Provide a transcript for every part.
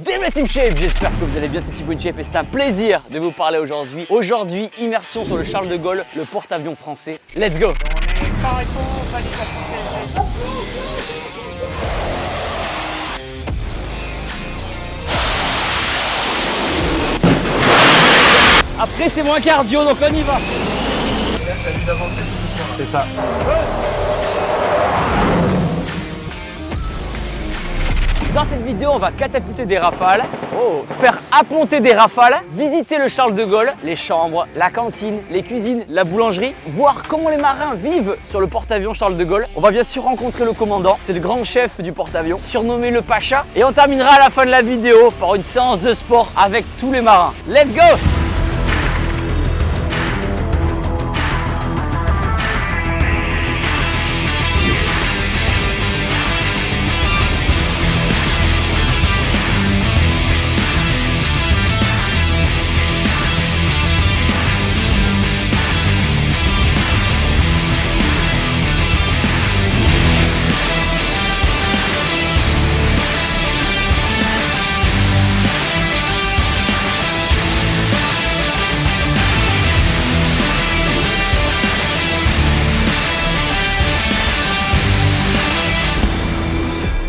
Des Team Shape, j'espère que vous allez bien, c'est Thibaut InShape et c'est un plaisir de vous parler aujourd'hui. Aujourd'hui, immersion sur le Charles de Gaulle, le porte-avions français. Let's go! Après c'est moins cardio, donc on y va. Là, ça lui d'avancer tout doucement. C'est ça. Dans cette vidéo, on va catapulter des rafales, faire apponter des rafales, visiter le Charles de Gaulle, les chambres, la cantine, les cuisines, la boulangerie, voir comment les marins vivent sur le porte-avions Charles de Gaulle. On va bien sûr rencontrer le commandant, c'est le grand chef du porte-avions, surnommé le Pacha. Et on terminera à la fin de la vidéo par une séance de sport avec tous les marins. Let's go!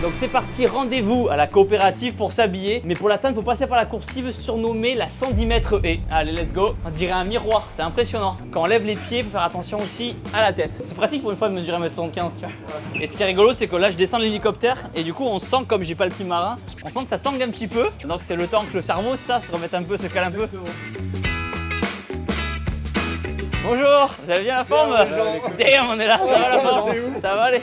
Donc c'est parti, rendez-vous à la coopérative pour s'habiller. Mais pour l'atteindre, il faut passer par la coursive surnommée la 110 mètres haie. Allez, let's go. On dirait un miroir, c'est impressionnant. Quand on lève les pieds, il faut faire attention aussi à la tête. C'est pratique pour une fois de mesurer 1m75, tu vois. Et ce qui est rigolo, c'est que là, je descends de l'hélicoptère et du coup, on sent, comme j'ai pas le pied marin, on sent que ça tangue un petit peu. Donc c'est le temps que le cerveau, ça, se remette un peu, se cale un peu. Bonjour, vous avez bien la forme? Damn, on est là, ça va la forme? Ça va les?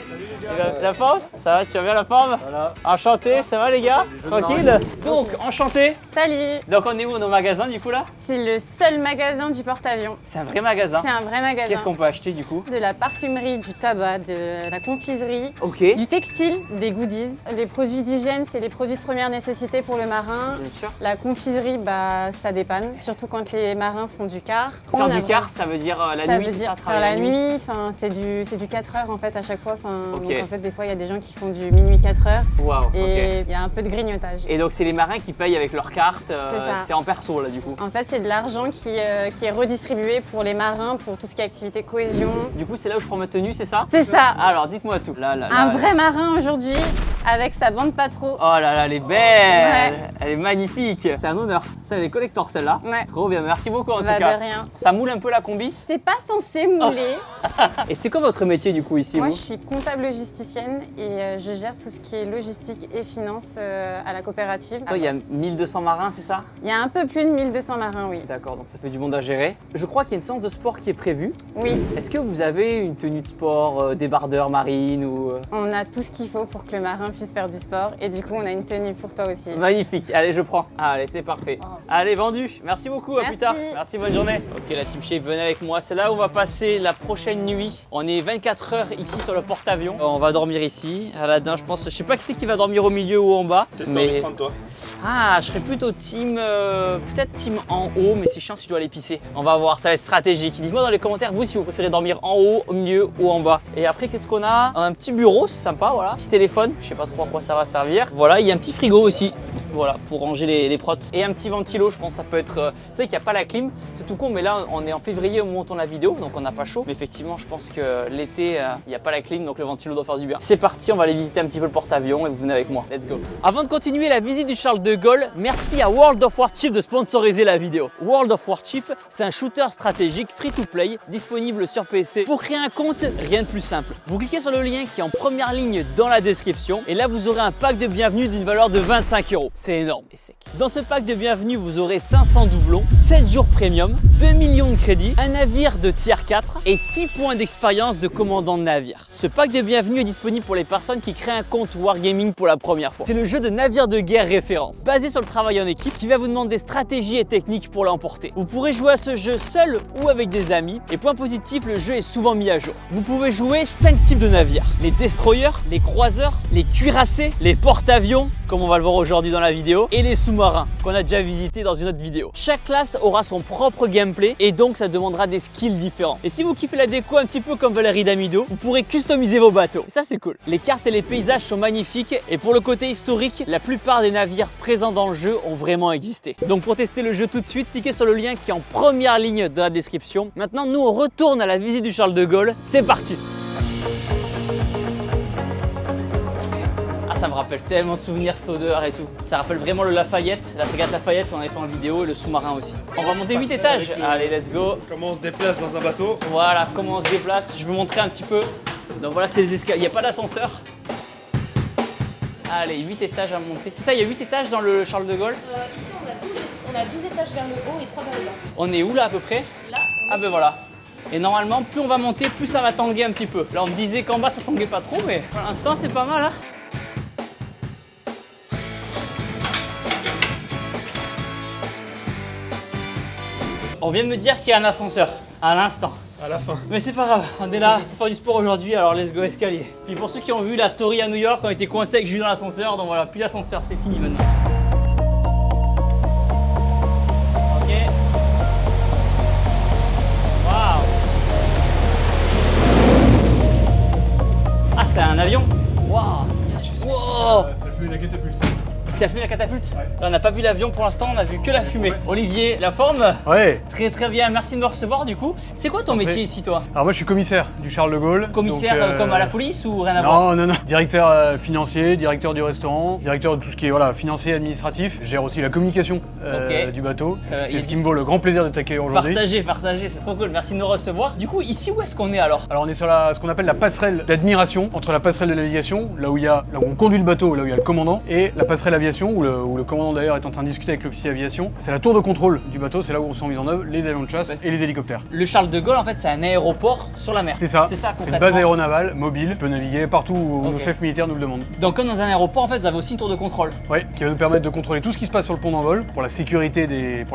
La forme? Ça va, tu as bien la forme? Voilà. Enchanté, ça va les gars? Tranquille? Donc, enchanté. Salut! Donc on est où dans le magasin du coup là? C'est le seul magasin du porte-avions. C'est un vrai magasin? C'est un vrai magasin. Qu'est-ce qu'on peut acheter du coup? De la parfumerie, du tabac, de la confiserie, Ok. du textile, des goodies. Les produits d'hygiène, c'est les produits de première nécessité pour le marin. Bien sûr. La confiserie, bah ça dépanne, surtout quand les marins font du car. Faire du car, ça veut dire la ça nuit, veut c'est dire ça? faire la nuit, enfin, c'est du 4 heures en fait à chaque fois. Ok. Donc en fait des fois il y a des gens qui font du minuit 4 heures Waouh, et ok. il y a un peu de grignotage. Et donc c'est les marins qui payent avec leur carte, C'est ça. c'est en perso là du coup. En fait c'est de l'argent qui est redistribué pour les marins, pour tout ce qui est activité cohésion. Du coup c'est là où je prends ma tenue, c'est ça? C'est ça. Alors dites-moi tout. Là, Un vrai marin aujourd'hui avec sa bande patro. Oh là là, elle est belle, Ouais. Elle est magnifique. C'est un honneur. Ça, elle est collector celle-là. Ouais. Trop bien, merci beaucoup en Bah, tout cas. de rien. Ça moule un peu la combi. T'es pas censé mouler. Et c'est quoi votre métier du coup ici Moi vous? je suis comptable logisticienne et je gère tout ce qui est logistique et finance à la coopérative. Il y a 1200 marins, c'est ça? Il y a un peu plus de 1200 marins, oui. D'accord, donc ça fait du monde à gérer. Je crois qu'il y a une séance de sport qui est prévue. Oui, Est-ce que vous avez une tenue de sport, débardeur marine ou... on a tout ce qu'il faut pour que le marin puisse faire du sport et du coup on a une tenue pour toi aussi. Magnifique, allez je prends. Allez c'est parfait. Allez vendu, merci beaucoup, à plus Merci. tard. Merci, bonne journée. Ok la Team Shape, venez avec moi, c'est là où on va passer la prochaine nuit. On est 24 heures ici sur le porte-avions. On va dormir ici, Aladdin je pense, je sais pas qui c'est qui va dormir au milieu ou en bas. Qu'est-ce que t'as envie de prendre toi? Ah, je serais plutôt team, peut-être team en haut, mais c'est chiant si je dois aller pisser. On va voir, ça va être stratégique. Dites-moi dans les commentaires, vous, si vous préférez dormir en haut, au milieu ou en bas. Et après, qu'est-ce qu'on a? Un petit bureau, c'est sympa, voilà. Petit téléphone, je sais pas trop à quoi ça va servir. Voilà, il y a un petit frigo aussi. Voilà, pour ranger les prottes. Et un petit ventilo, je pense que ça peut être... c'est vrai qu'il n'y a pas la clim, c'est tout con, mais là, on est en février au moment où on tourne la vidéo, donc on n'a pas chaud. Mais effectivement, je pense que l'été, il n'y a pas la clim, donc le ventilo doit faire du bien. C'est parti, on va aller visiter un petit peu le porte-avions et vous venez avec moi. Let's go. Avant de continuer la visite du Charles de Gaulle, merci à World of Warship de sponsoriser la vidéo. World of Warship, c'est un shooter stratégique free-to-play, disponible sur PC. Pour créer un compte, rien de plus simple. Vous cliquez sur le lien qui est en première ligne dans la description et là, vous aurez un pack de bienvenue d'une valeur de 25 €. C'est énorme et sec. Dans ce pack de bienvenue, vous aurez 500 doublons, 7 jours premium, 2 millions de crédits, un navire de tier 4 et 6 points d'expérience de commandant de navire. Ce pack de bienvenue est disponible pour les personnes qui créent un compte Wargaming pour la première fois. C'est le jeu de navire de guerre référence, basé sur le travail en équipe qui va vous demander stratégies et techniques pour l'emporter. Vous pourrez jouer à ce jeu seul ou avec des amis et point positif, le jeu est souvent mis à jour. Vous pouvez jouer 5 types de navires, les destroyers, les croiseurs, les cuirassés, les porte-avions, comme on va le voir aujourd'hui dans la la vidéo et les sous-marins qu'on a déjà visités dans une autre vidéo. Chaque classe aura son propre gameplay et donc ça demandera des skills différents. Et si vous kiffez la déco un petit peu comme Valérie Damido, vous pourrez customiser vos bateaux. Et ça c'est cool. Les cartes et les paysages sont magnifiques et pour le côté historique, la plupart des navires présents dans le jeu ont vraiment existé. Donc pour tester le jeu tout de suite, cliquez sur le lien qui est en première ligne de la description. Maintenant nous on retourne à la visite du Charles de Gaulle. C'est parti! Ça me rappelle tellement de souvenirs cette odeur et tout. Ça rappelle vraiment le Lafayette, la frégate Lafayette, on avait fait en vidéo et le sous-marin aussi. On va monter 8 étages. Allez, let's go. Comment on se déplace dans un bateau. Voilà, comment on se déplace. Je vais vous montrer un petit peu. Donc voilà, c'est les escaliers. Il n'y a pas d'ascenseur. Allez, 8 étages à monter. C'est ça, il y a 8 étages dans le Charles de Gaulle. Ici, on a 12 étages vers le haut et 3 vers le bas. On est où là à peu près? Là, Ah ben voilà. Et normalement, plus on va monter, plus ça va tanguer un petit peu. Là, on me disait qu'en bas, ça tanguait pas trop, mais pour l'instant, c'est pas mal. Hein. On vient de me dire qu'il y a un ascenseur à l'instant. À la fin. Mais c'est pas grave, on est là pour faire du sport aujourd'hui, alors let's go escalier. Puis pour ceux qui ont vu la story à New York, on était coincés avec Jules dans l'ascenseur, donc voilà, plus l'ascenseur, c'est fini maintenant. Ok. Waouh. Ah, c'est un avion. Waouh. Wow. Ça fait une catapulte. Ça fait la catapulte? Ouais. Là, on n'a pas vu l'avion pour l'instant, on a vu que la fumée. Ouais. Olivier, la forme? Ouais. Très très bien, merci de me recevoir du coup. C'est quoi ton métier ici toi? Alors moi je suis commissaire du Charles de Gaulle. Commissaire donc, comme à la police ou rien à voir? Non. Directeur financier, directeur du restaurant, directeur de tout ce qui est financier, administratif. Je gère aussi la communication Ok. du bateau. va, il y C'est a ce qui me vaut le grand plaisir de t'accueillir aujourd'hui. Partagez, c'est trop cool, merci de nous recevoir. Du coup, ici où est-ce qu'on est alors? Alors on est sur ce qu'on appelle la passerelle d'admiration entre la passerelle de navigation, là où on conduit le bateau, là où il y a le commandant, et la passerelle aviation, où le commandant d'ailleurs est en train de discuter avec l'officier aviation. C'est la tour de contrôle du bateau, c'est là où sont mis en œuvre les avions de chasse et les hélicoptères. Le Charles de Gaulle en fait c'est un aéroport sur la mer. C'est ça. C'est ça C'est une concrètement. base aéronavale, mobile, peut naviguer partout où Ok. nos chefs militaires nous le demandent. Donc comme dans un aéroport en fait vous avez aussi une tour de contrôle. Oui, qui va nous permettre de contrôler tout ce qui se passe sur le pont d'envol pour la sécurité des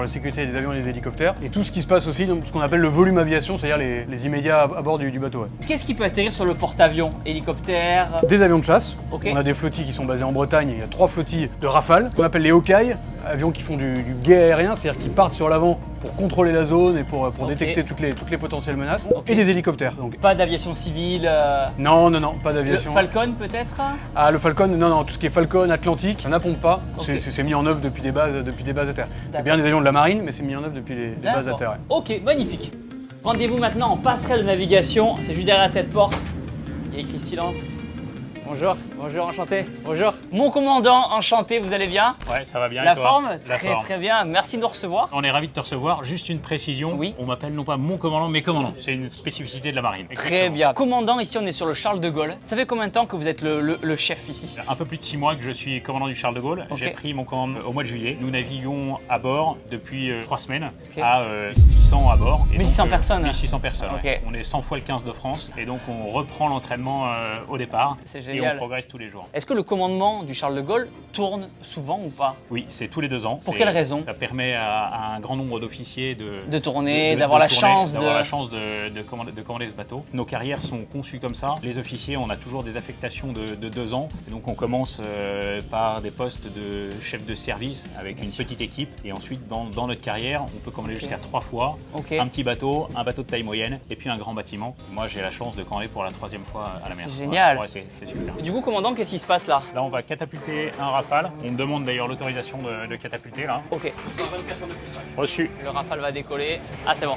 avions et des hélicoptères, et tout ce qui se passe aussi dans ce qu'on appelle le volume aviation, c'est-à-dire les immédiats à bord du bateau. Ouais. Qu'est-ce qui peut atterrir sur le porte-avions? Hélicoptère? Des avions de chasse. Ok. On a des flottilles qui sont basées en Bretagne. Il y a 3 flottilles de Rafale, qu'on appelle les Hawkeye, avions qui font du guet aérien, c'est-à-dire qui partent sur l'avant pour contrôler la zone et pour Ok. détecter toutes les potentielles menaces. Ok. Et des hélicoptères. Donc. Pas d'aviation civile? Non, pas Le d'aviation. Falcon peut-être? Ah, le Falcon, non, tout ce qui est Falcon, Atlantique, ça n'appompe pas. Ok. C'est mis en œuvre depuis des bases à terre. C'est D'accord. bien des avions de la marine, mais c'est mis en œuvre depuis des bases à D'accord. terre. Ouais. Ok, magnifique. Rendez-vous maintenant en passerelle de navigation, c'est juste derrière cette porte. Il y a écrit silence. Bonjour, enchanté. Bonjour. Mon commandant, enchanté, vous allez bien? Ouais, ça va bien. La et toi? forme? La Très forme. très bien, merci de nous recevoir. On est ravis de te recevoir. Juste une précision. Oui. On m'appelle non pas mon commandant, mais commandant. C'est une spécificité de la marine. Très Exactement. bien. Commandant, ici on est sur le Charles de Gaulle. Ça fait combien de temps que vous êtes le chef ici? Un peu plus de 6 mois que je suis commandant du Charles de Gaulle. Ok. J'ai pris mon commandement au mois de juillet. Nous naviguons à bord depuis 3 semaines Ok. à 600 à bord. Et 1600 donc, personnes. 1600 personnes. Ok. Ouais. On est 100 fois le 15 de France et donc on reprend l'entraînement au départ. C'est Et génial. on progresse tous les jours. Est-ce que le commandement du Charles de Gaulle tourne souvent ou pas? Oui, c'est tous les 2 ans. Pour C'est- quelle raison? Ça permet à un grand nombre d'officiers De tourner, d'avoir la chance d'avoir de... la chance de commander ce bateau. Nos carrières sont conçues comme ça. Les officiers, on a toujours des affectations de 2 ans. Et donc on commence par des postes de chef de service avec une petite équipe. Et ensuite, dans notre carrière, on peut commander jusqu'à 3 fois. Ok. Un petit bateau, un bateau de taille moyenne et puis un grand bâtiment. Moi, j'ai la chance de commander pour la 3e fois à la mer. C'est génial. Ouais, c'est super. Et du coup, commandant, qu'est-ce qui se passe là? Là, on va catapulter un Rafale. On me demande d'ailleurs l'autorisation de catapulter là. Ok, Reçu. le Rafale va décoller. Ah, c'est bon.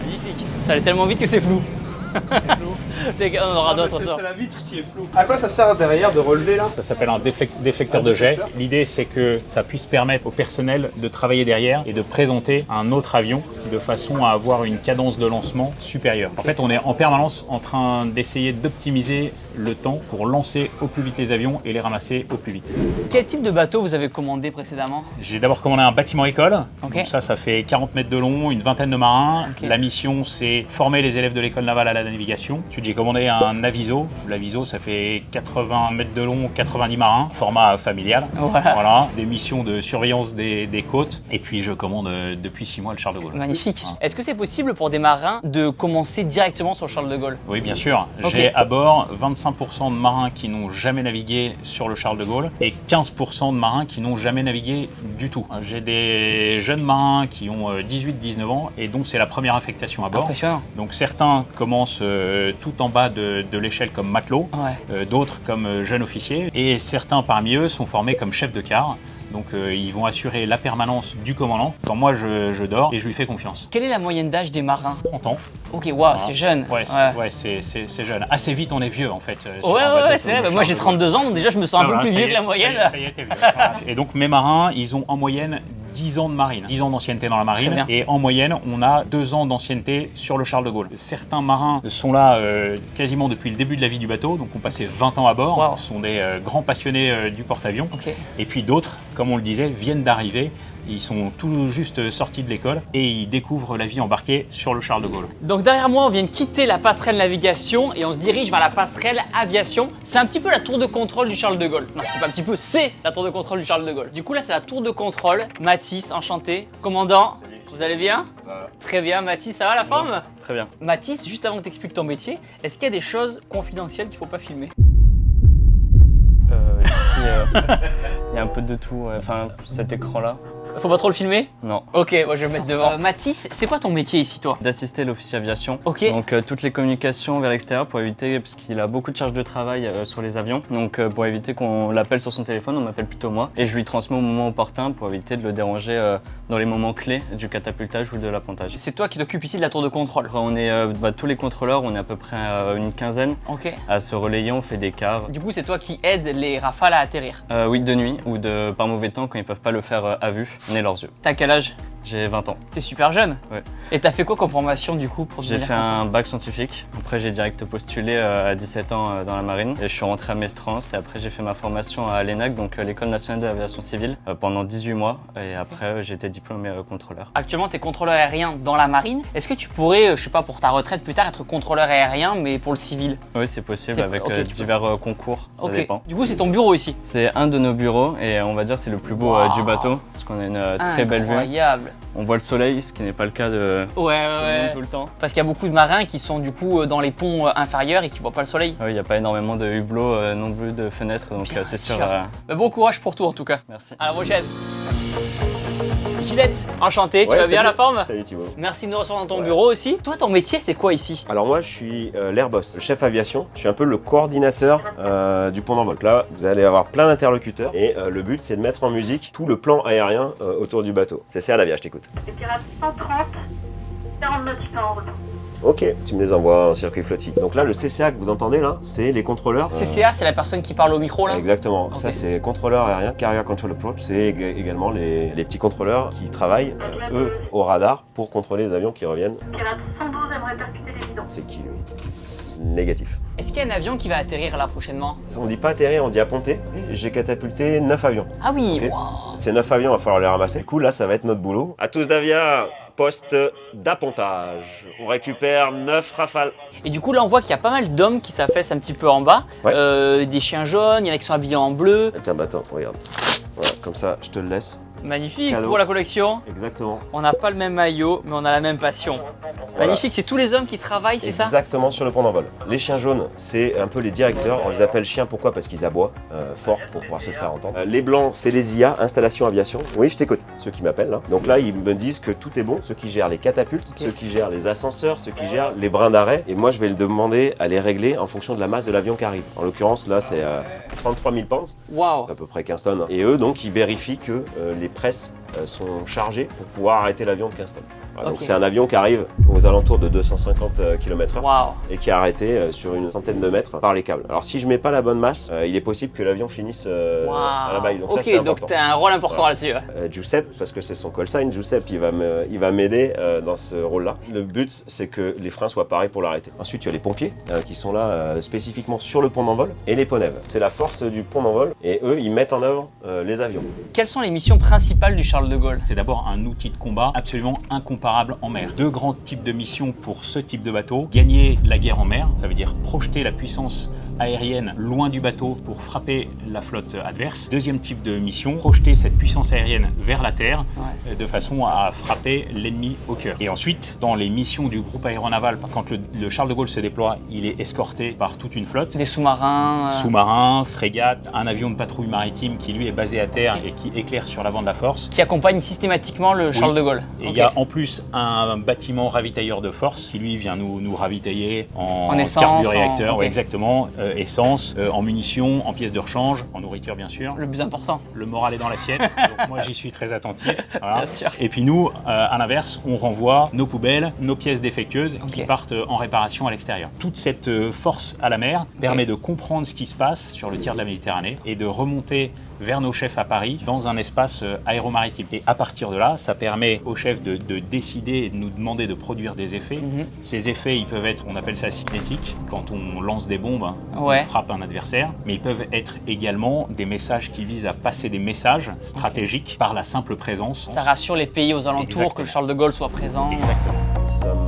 Magnifique. Ça allait tellement vite que c'est flou. On aura d'autres sorts. C'est la vitre qui est floue. À quoi ça sert derrière de relever là? Ça s'appelle un déflecteur de jet. L'idée, c'est que ça puisse permettre au personnel de travailler derrière et de présenter un autre avion de façon à avoir une cadence de lancement supérieure. En fait, on est en permanence en train d'essayer d'optimiser le temps pour lancer au plus vite les avions et les ramasser au plus vite. Quel type de bateau vous avez commandé précédemment? J'ai d'abord commandé un bâtiment école. Ok. Donc ça fait 40 mètres de long, une vingtaine de marins. Ok. La mission, c'est former les élèves de l'école navale à la la navigation. Ensuite, j'ai commandé un aviso. L'aviso, ça fait 80 mètres de long, 90 marins, format familial. Voilà, des missions de surveillance des côtes. Et puis, je commande depuis 6 mois le Charles de Gaulle. Magnifique. Est-ce que c'est possible pour des marins de commencer directement sur le Charles de Gaulle? Oui, bien sûr. Ok. J'ai à bord 25% de marins qui n'ont jamais navigué sur le Charles de Gaulle et 15% de marins qui n'ont jamais navigué du tout. J'ai des jeunes marins qui ont 18-19 ans et donc c'est la première affectation à bord. Impressionnant. Donc certains commencent tout en bas de l'échelle comme matelot, Ouais. d'autres comme jeunes officiers et certains parmi eux sont formés comme chefs de quart. Donc ils vont assurer la permanence du commandant quand moi je dors et je lui fais confiance. Quelle est la moyenne d'âge des marins? 30 ans. Ok, waouh, c'est jeune. Ouais, c'est jeune. Assez vite on est vieux en fait. Ouais, c'est vrai. Bah, moi j'ai 32 ans, donc déjà je me sens un peu plus vieux que la moyenne. Ça y est, t'es vieux. Et donc mes marins, ils ont en moyenne 10 ans de marine, 10 ans d'ancienneté dans la Très marine. bien. Et en moyenne, on a 2 ans d'ancienneté sur le Charles de Gaulle. Certains marins sont là quasiment depuis le début de la vie du bateau, donc ont passé 20 ans à bord, Wow. sont des grands passionnés du porte-avions. Ok. Et puis d'autres, comme on le disait, viennent d'arriver. Ils sont tout juste sortis de l'école et ils découvrent la vie embarquée sur le Charles de Gaulle. Donc derrière moi, on vient de quitter la passerelle navigation et on se dirige vers la passerelle aviation. C'est un petit peu la tour de contrôle du Charles de Gaulle. Non, c'est pas un petit peu, c'est la tour de contrôle du Charles de Gaulle. Du coup, là, c'est la tour de contrôle. Mathis, enchanté. Commandant, vous allez bien? Très bien, Mathis, ça va la forme? Très bien. Mathis, juste avant que tu expliques ton métier, est-ce qu'il y a des choses confidentielles qu'il faut pas filmer? Ici, il y a un peu de tout. Enfin, cet écran-là. Faut pas trop le filmer? Non. Ok, moi je vais me mettre devant. Mathis, c'est quoi ton métier ici, toi? D'assister l'officier aviation. Ok. Donc toutes les communications vers l'extérieur pour éviter, parce qu'il a beaucoup de charges de travail sur les avions. Donc pour éviter qu'on l'appelle sur son téléphone, on m'appelle plutôt moi. Et je lui transmets au moment opportun pour éviter de le déranger dans les moments clés du catapultage ou de l'appontage. C'est toi qui t'occupes ici de la tour de contrôle. Après, on est tous les contrôleurs, on est à peu près une quinzaine Ok. à se relayer, on fait des quarts. Du coup, c'est toi qui aides les rafales à atterrir. Oui, de nuit ou par mauvais temps quand ils peuvent pas le faire à vue, nez leurs yeux. T'as quel âge? J'ai 20 ans. T'es super jeune. Ouais. Et t'as fait quoi comme formation du coup pour J'ai devenir fait un bac scientifique. Après, j'ai direct postulé à 17 ans dans la marine. Et je suis rentré à Mestrance. Et après, j'ai fait ma formation à l'ENAC, donc l'École nationale de l'aviation civile, pendant 18 mois. Et après, j'ai été diplômé contrôleur. Actuellement, t'es contrôleur aérien dans la marine. Est-ce que tu pourrais, je sais pas, pour ta retraite plus tard, être contrôleur aérien, mais pour le civil? Oui, c'est possible C'est- avec ok, tu peux. divers concours. Ça Ok. dépend. Du coup, c'est ton bureau ici. C'est un de nos bureaux et on va dire c'est le plus beau Wow. du bateau parce qu'on a une très belle vue. Incroyable. On voit le soleil, ce qui n'est pas le cas de Ouais, tout le ouais. monde tout le temps. Parce qu'il y a beaucoup de marins qui sont du coup dans les ponts inférieurs et qui voient pas le soleil. Il n'y a pas énormément de hublots non plus de fenêtres, donc Bien c'est sûr. sûr. Bah, bon courage pour tout en tout cas. Merci. À la prochaine. Gillette, enchanté, tu vas bien la forme? Salut Thibaut. Merci de nous recevoir dans ton Ouais. bureau aussi. Toi, ton métier, c'est quoi ici? Alors moi je suis l'Airboss, le chef aviation. Je suis un peu le coordinateur du pont d'envol. Là vous allez avoir plein d'interlocuteurs et le but c'est de mettre en musique tout le plan aérien autour du bateau. C'est ça la vie, je t'écoute. Les pirates 130, 40 knots en route. Ok, tu me les envoies en circuit flottis. Donc là le CCA que vous entendez là, c'est les contrôleurs. CCA, c'est la personne qui parle au micro là? Exactement, Ok. ça c'est contrôleur aérien, Carrier Control Approach. C'est également les petits contrôleurs qui travaillent, eux, au radar pour contrôler les avions qui reviennent. Pirate 112 aimerait percuter les bidons. C'est qui lui? Négatif. Est-ce qu'il y a un avion qui va atterrir là prochainement? On dit pas atterrir, on dit apponter. J'ai catapulté 9 avions. Ah oui, Ok. wow. Ces 9 avions, il va falloir les ramasser. Du coup, là, ça va être notre boulot. À tous d'Avia, poste d'appontage. On récupère 9 rafales. Et du coup là on voit qu'il y a pas mal d'hommes qui s'affaissent un petit peu en bas. Ouais. Des chiens jaunes, il y en a qui sont habillés en bleu. Ah, tiens, bah attends, regarde. Voilà, comme ça, je te le laisse. Magnifique Cadeau. pour la collection. Exactement. On n'a pas le même maillot, mais on a la même passion. Voilà. Magnifique, c'est tous les hommes qui travaillent, c'est ça? Exactement sur le pont d'envol. Les chiens jaunes, c'est un peu les directeurs. On les appelle chiens, pourquoi? Parce qu'ils aboient fort pour pouvoir se faire entendre. Les blancs, c'est les IA, installation aviation. Oui, je t'écoute. Ceux qui m'appellent là. Donc là, ils me disent que tout est bon. Ceux qui gèrent les catapultes, Ok. ceux qui gèrent les ascenseurs, ceux qui gèrent les brins d'arrêt. Et moi, je vais le demander à les régler en fonction de la masse de l'avion qui arrive. En l'occurrence, là, c'est 33 000 pounds, Waouh. à peu près 15 tonnes. Et eux, donc, ils vérifient que les presses sont chargées pour pouvoir arrêter l'avion de 15 tonnes. Voilà, Ok. Donc c'est un avion qui arrive aux alentours de 250 km/h Waouh. et qui est arrêté sur une centaine de mètres par les câbles. Alors si je mets pas la bonne masse, il est possible que l'avion finisse à la baille. Donc ça c'est Ok, donc important. tu as un rôle important Voilà. là-dessus. Ouais. Giuseppe, parce que c'est son call sign, Giuseppe il va m'aider dans ce rôle-là. Le but c'est que les freins soient pareils pour l'arrêter. Ensuite il y a les pompiers qui sont là spécifiquement sur le pont d'envol et les poneves. C'est la force du pont d'envol et eux ils mettent en œuvre les avions. Quelles sont les missions principales du Charles de Gaulle? C'est d'abord un outil de combat absolument incomparable comparables en mer. Deux grands types de missions pour ce type de bateau. Gagner la guerre en mer, ça veut dire projeter la puissance aérienne loin du bateau pour frapper la flotte adverse. Deuxième type de mission, projeter cette puissance aérienne vers la terre de façon à frapper l'ennemi au cœur. Et ensuite, dans les missions du groupe aéronaval, quand le Charles de Gaulle se déploie, il est escorté par toute une flotte. Des sous-marins. Sous-marins, frégates, un avion de patrouille maritime qui lui est basé à terre et qui éclaire sur l'avant de la force. Qui accompagne systématiquement le Charles de Gaulle. Et il y a en plus un bâtiment ravitailleur de force qui lui vient nous ravitailler en essence, carburéacteur, okay. exactement, essence, en munitions, en pièces de rechange, en nourriture bien sûr. Le plus important. Le moral est dans l'assiette, donc moi j'y suis très attentif. Voilà. Bien sûr. Et puis nous, à l'inverse, on renvoie nos poubelles, nos pièces défectueuses qui partent en réparation à l'extérieur. Toute cette force à la mer permet de comprendre ce qui se passe sur le tiers de la Méditerranée et de remonter vers nos chefs à Paris dans un espace aéromaritime. Et à partir de là, ça permet aux chefs de décider et de nous demander de produire des effets. Ces effets, ils peuvent être, on appelle ça cinétiques, quand on lance des bombes, on frappe un adversaire, mais ils peuvent être également des messages qui visent à passer des messages stratégiques par la simple présence. Ça rassure les pays aux alentours. Exactement. Que le Charles de Gaulle soit présent. Exactement. Nous sommes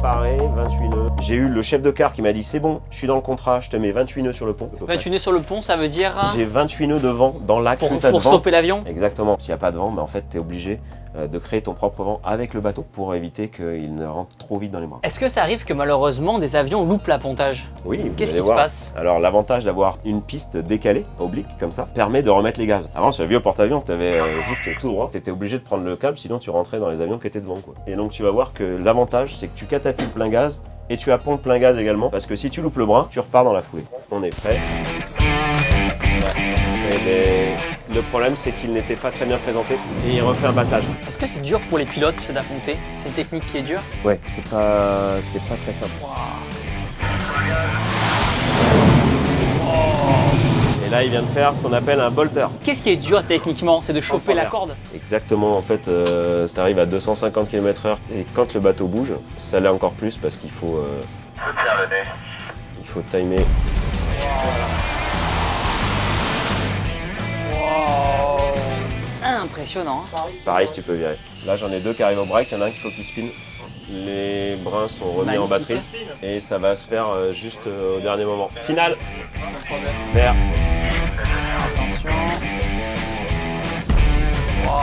parés, 28 nœuds. J'ai eu le chef de quart qui m'a dit c'est bon, je suis dans le contrat, je te mets 28 nœuds sur le pont. 28 nœuds sur le pont, ça veut dire... J'ai 28 nœuds de vent dans l'axe pour stopper l'avion. Exactement. S'il n'y a pas de vent, mais en fait, tu es obligé de créer ton propre vent avec le bateau pour éviter qu'il ne rentre trop vite dans les bras. Est-ce que ça arrive que malheureusement des avions loupent l'appontage? Oui, qu'est-ce qui se passe? Alors l'avantage d'avoir une piste décalée, oblique, comme ça, permet de remettre les gaz. Avant sur le vieux porte-avions, tu avais juste tout droit, tu étais obligé de prendre le câble, sinon tu rentrais dans les avions qui étaient devant, quoi. Et donc tu vas voir que l'avantage, c'est que tu catapultes plein gaz et tu appontes plein gaz également, parce que si tu loupes le bras, tu repars dans la foulée. On est prêt. Le problème, c'est qu'il n'était pas très bien présenté et il refait un passage. Est-ce que c'est dur pour les pilotes d'affronter? C'est une technique qui est dure? Ouais, c'est pas très simple. Et là, il vient de faire ce qu'on appelle un bolter. Qu'est-ce qui est dur techniquement? C'est de choper la corde? Exactement, en fait, ça arrive à 250 km/h et quand le bateau bouge, ça l'est encore plus parce qu'il faut timer. Impressionnant. Pareil si tu peux virer. Là j'en ai deux qui arrivent au break, il y en a un qu'il faut qu'il spin. Les brins sont remis en batterie et ça va se faire juste au dernier moment. Final. Vert. Attention. Wow.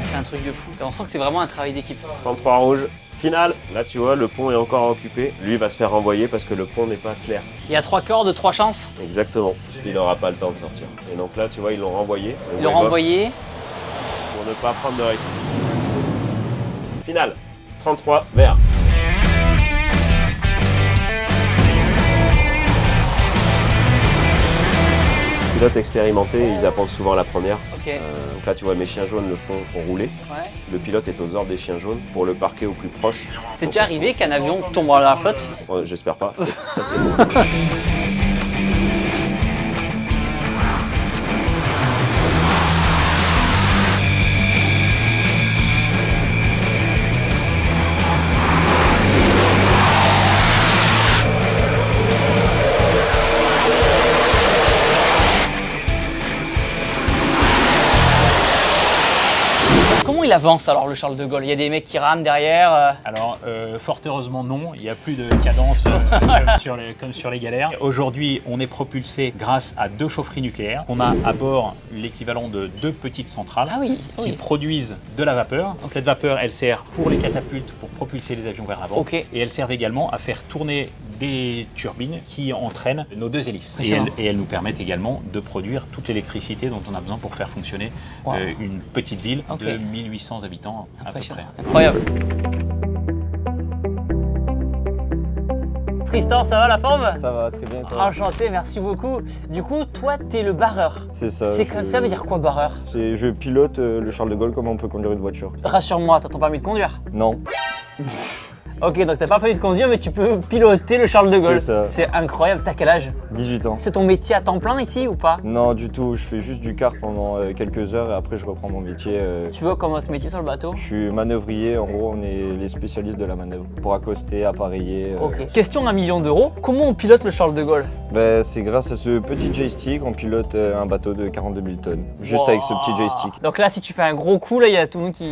C'est un truc de fou. Et on sent que c'est vraiment un travail d'équipe. 33 rouge. Final, là tu vois le pont est encore occupé, lui va se faire renvoyer parce que le pont n'est pas clair. Il y a 3 cordes, 3 chances. Exactement, il n'aura pas le temps de sortir. Et donc là tu vois ils l'ont renvoyé. Ils l'ont renvoyé. Pour ne pas prendre de risque. Final, 33 vert. Les pilotes expérimentés, ils apprennent souvent la première. Okay. Donc là, tu vois, mes chiens jaunes le font rouler. Ouais. Le pilote est aux ordres des chiens jaunes pour le parquer au plus proche. C'est déjà arrivé qu'un avion tombe dans la flotte? J'espère pas. Ça, c'est bon. Comment il avance alors le Charles de Gaulle? Il y a des mecs qui rament derrière Alors, fort heureusement non, il n'y a plus de cadence comme sur les galères. Aujourd'hui, on est propulsé grâce à 2 chaufferies nucléaires. On a à bord l'équivalent de 2 petites centrales qui produisent de la vapeur. Cette vapeur, elle sert pour les catapultes, pour propulser les avions vers l'avant. Et elle sert également à faire tourner des turbines qui entraînent nos 2 hélices. Et elles nous permettent également de produire toute l'électricité dont on a besoin pour faire fonctionner une petite ville de 1800 habitants à peu près. Incroyable. Tristan, ça va la forme? Ça va, très bien. Toi. Enchanté, merci beaucoup. Du coup, toi, t'es le barreur. C'est ça. Ça veut dire quoi, barreur? Je pilote le Charles de Gaulle comme on peut conduire une voiture. Rassure-moi, t'as ton permis de conduire? Non. Ok, donc t'as pas prévu de conduire, mais tu peux piloter le Charles de Gaulle. C'est ça. C'est incroyable. T'as quel âge? 18 ans. C'est ton métier à temps plein ici ou pas? Non, du tout. Je fais juste du car pendant quelques heures et après je reprends mon métier. Tu vois comment ce métier sur le bateau? Je suis manœuvrier. En gros, on est les spécialistes de la manœuvre pour accoster, appareiller. Ok. Question d'1 million d'euros. Comment on pilote le Charles de Gaulle? Ben, c'est grâce à ce petit joystick, on pilote un bateau de 42 000 tonnes. Juste Wow. avec ce petit joystick. Donc là, si tu fais un gros coup, là, il y a tout le monde qui...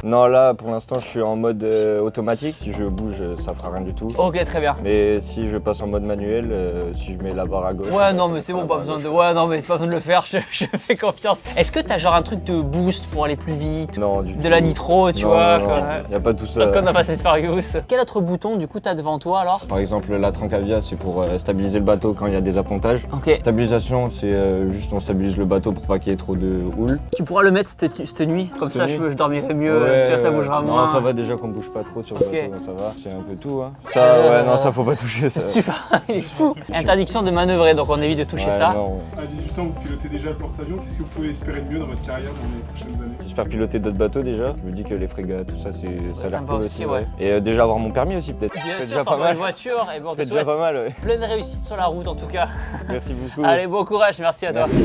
Non, là, pour l'instant, je suis en mode automatique. Si je bouge, ça fera rien du tout. Ok, très bien. Mais si je passe en mode manuel, si je mets la barre à gauche. Ouais, non, mais ça c'est fera bon, la pas barre à besoin de. gauche. Ouais, non, mais c'est pas besoin de le faire, je fais confiance. Est-ce que t'as genre un truc de boost pour aller plus vite? Non, du tout. De la nitro, tu Non, vois? non, quoi. y a pas tout ça. Comme dans Fast and Furious. Quel autre bouton, du coup, t'as devant toi alors? Par exemple, la Trancavia, c'est pour stabiliser le bateau quand il y a des appontages. Ok. Stabilisation, c'est juste on stabilise le bateau pour pas qu'il y ait trop de houle. Tu pourras le mettre cette nuit, comme Cette ça nuit. je dormirai mieux, Ouais, tu vois, ça bougera moins. Non, ça va déjà qu'on bouge pas trop sur le Ok. bateau, ça va. C'est un peu tout, hein. Ça, ouais, non, ça faut pas toucher ça. Super, il est fou. Interdiction de manœuvrer, donc on évite de toucher Ouais, ça. non. À 18 ans, vous pilotez déjà le porte-avions. Qu'est-ce que vous pouvez espérer de mieux dans votre carrière dans les prochaines années? J'espère piloter d'autres bateaux déjà. Je me dis que les frégates, tout ça, ça a l'air sympa cool aussi, aussi. ouais. Et déjà avoir mon permis aussi peut-être. Bien C'est sûr, déjà pas t'envoies mal. une voiture, et bon, on te C'est déjà souhaite pas mal, ouais. pleine réussite sur la route en tout cas. Merci beaucoup. Allez, bon courage, merci à toi. Merci.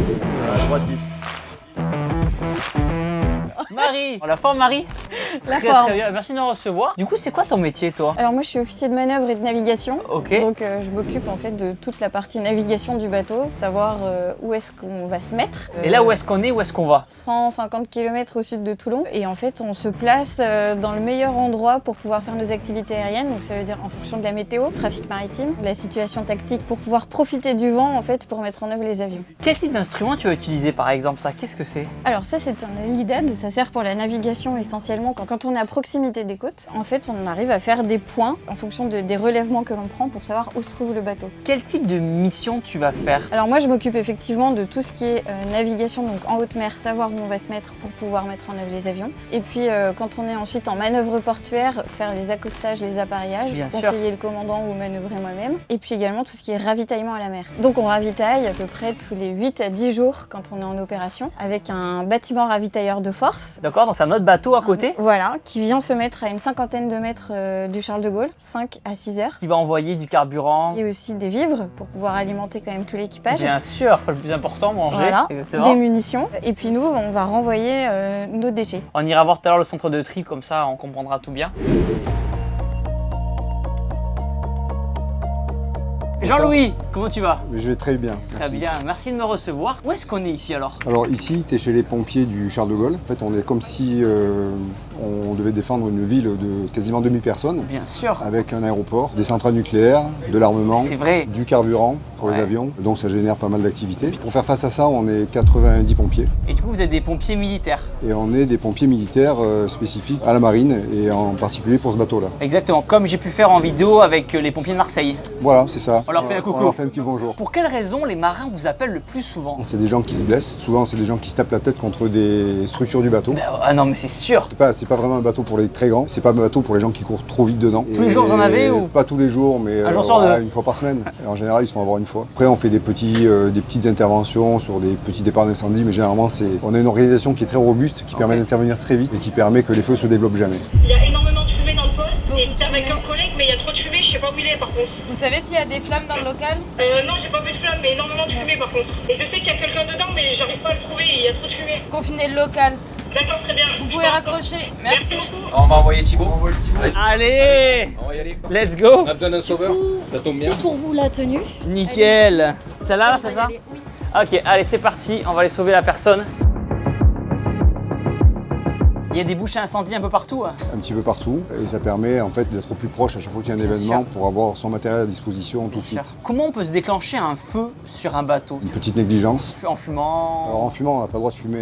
À la droite 10. Marie, la forme Marie? La Très, forme. très bien, merci de nous recevoir. Du coup, c'est quoi ton métier toi? Alors moi je suis officier de manœuvre et de navigation. Ok. Donc je m'occupe en fait de toute la partie navigation du bateau, savoir où est-ce qu'on va se mettre. Et là, où est-ce qu'on est, où est-ce qu'on va? 150 km au sud de Toulon. Et en fait, on se place dans le meilleur endroit pour pouvoir faire nos activités aériennes. Donc ça veut dire en fonction de la météo, trafic maritime, de la situation tactique, pour pouvoir profiter du vent en fait pour mettre en œuvre les avions. Quel type d'instrument tu vas utiliser par exemple ça? Qu'est-ce que c'est? Alors ça, c'est un LIDAD. Ça sert pour la navigation essentiellement quand on est à proximité des côtes. En fait, on arrive à faire des points en fonction des relèvements que l'on prend pour savoir où se trouve le bateau. Quel type de mission tu vas faire? Alors moi je m'occupe effectivement de tout ce qui est navigation, donc en haute mer, savoir où on va se mettre pour pouvoir mettre en œuvre les avions. Et puis quand on est ensuite en manœuvre portuaire, faire les accostages, les appareillages, Bien sûr. conseiller le commandant ou manœuvrer moi-même. Et puis également tout ce qui est ravitaillement à la mer. Donc on ravitaille à peu près tous les 8 à 10 jours quand on est en opération avec un bâtiment ravitailleur de force. D'accord, donc c'est un autre bateau à côté Voilà, qui vient se mettre à une cinquantaine de mètres du Charles de Gaulle, 5 à 6 heures. qui va envoyer du carburant. Et aussi des vivres pour pouvoir alimenter quand même tout l'équipage. Bien sûr, le plus important, manger. Voilà, Exactement. des munitions. Et puis nous, on va renvoyer nos déchets. On ira voir tout à l'heure le centre de tri, comme ça on comprendra tout bien. Jean-Louis, comment tu vas? Je vais très bien. Très merci. bien, merci de me recevoir. Où est-ce qu'on est ici alors? Alors ici, tu es chez les pompiers du Charles de Gaulle. En fait, on est comme si on devait défendre une ville de quasiment 2000 personnes. Bien sûr. Avec un aéroport, des centrales nucléaires, de l'armement, C'est vrai. du carburant pour Ouais. les avions. Donc ça génère pas mal d'activités. Puis pour faire face à ça, on est 90 pompiers. Et du coup, vous êtes des pompiers militaires. Et on est des pompiers militaires spécifiques à la marine et en particulier pour ce bateau-là. Exactement, comme j'ai pu faire en vidéo avec les pompiers de Marseille. Voilà, c'est ça. On leur fait un coucou. On leur fait un petit bonjour. Pour quelle raison les marins vous appellent le plus souvent? C'est des gens qui se blessent. Souvent, c'est des gens qui se tapent la tête contre des structures du bateau. Ah non, mais c'est sûr. C'est pas vraiment un bateau pour les très grands, c'est pas un bateau pour les gens qui courent trop vite dedans. Tous les jours vous en avez ou? Pas tous les jours, mais Un jour sur deux. une fois par semaine. Et en général, ils se font avoir une fois. Après, on fait des petites interventions sur des petits départs d'incendie, mais généralement, on a une organisation qui est très robuste, qui permet d'intervenir très vite et qui permet que les feux se développent jamais. Il y a énormément de fumée dans le poste. Et j'étais avec un collègue, mais il y a trop de fumée, je sais pas où il est par contre. Vous savez s'il y a des flammes dans le local? Non, j'ai pas vu de flamme, mais énormément de fumée par contre. Et je sais qu'il y a quelqu'un dedans, mais j'arrive pas à le trouver, il y a trop de fumée. Confinez le local. D'accord, très bien. Vous pouvez raccrocher. Merci. On va envoyer Thibaut. Allez, On va y aller. let's go. On a besoin d'un sauveur. Ça tombe bien. C'est pour vous la tenue. Nickel. Celle-là, c'est ça? Ok, allez, c'est parti. On va aller sauver la personne. Il y a des bouches à incendie un peu partout. Un petit peu partout, et ça permet en fait d'être au plus proche à chaque fois qu'il y a un Bien événement sûr. pour avoir son matériel à disposition tout de suite. Comment on peut se déclencher un feu sur un bateau? Une petite négligence. En fumant? Alors en fumant, on n'a pas le droit de fumer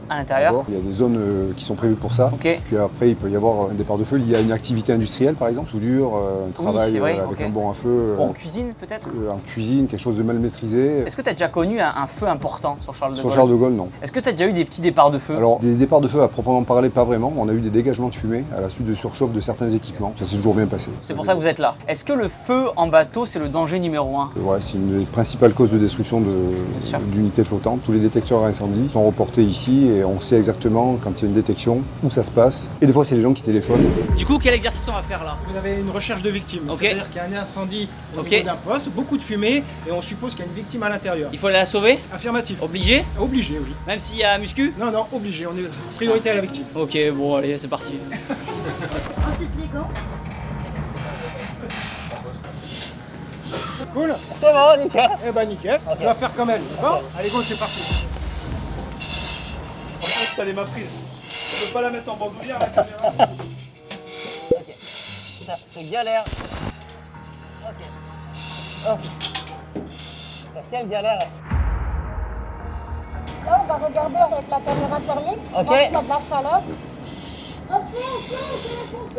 À l'intérieur. bord. Il y a des zones qui sont prévues pour ça. Ok. Puis après, il peut y avoir un départ de feu lié à une activité industrielle, par exemple, soudure, un travail c'est vrai, avec ok. un bon à feu. Bon, en cuisine peut-être? En cuisine, quelque chose de mal maîtrisé. Est-ce que tu as déjà connu un feu important sur Charles de Gaulle? Sur Charles de Gaulle, non. Est-ce que tu as déjà eu des petits départs de feu? Alors, des départs de feu à proprement parler, brûlait pas vraiment, on a eu des dégagements de fumée à la suite de surchauffe de certains équipements. Ça s'est toujours bien passé. C'est pour ça que vous êtes là. Est-ce que le feu en bateau, c'est le danger numéro 1? Ouais, c'est une des principales causes de destruction d'unités flottantes. Tous les détecteurs à incendie sont reportés ici et on sait exactement quand il y a une détection où ça se passe. Et des fois, c'est les gens qui téléphonent. Du coup, quel exercice on va faire là? Vous avez une recherche de victimes. Ok. C'est-à-dire qu'il y a un incendie au niveau d'un poste, beaucoup de fumée et on suppose qu'il y a une victime à l'intérieur. Il faut aller la sauver? Affirmatif. Obligé? Obligé, oui. Même s'il y a muscu? Non, non, obligé. On est priorité à la victime. Ok, bon, allez, c'est parti. Ensuite les gants. Cool. C'est bon, nickel. Eh ben nickel. Tu vas faire comme elle. D'accord? Allez, go, c'est parti. T'allais ma prise. Je peux pas la mettre en bandoulière la caméra. Putain, c'est galère. Ok. Oh. Parce quelle galère. Là, on va regarder avec la caméra thermique. Ok. Voir s'il y a de la chaleur. Ok, vous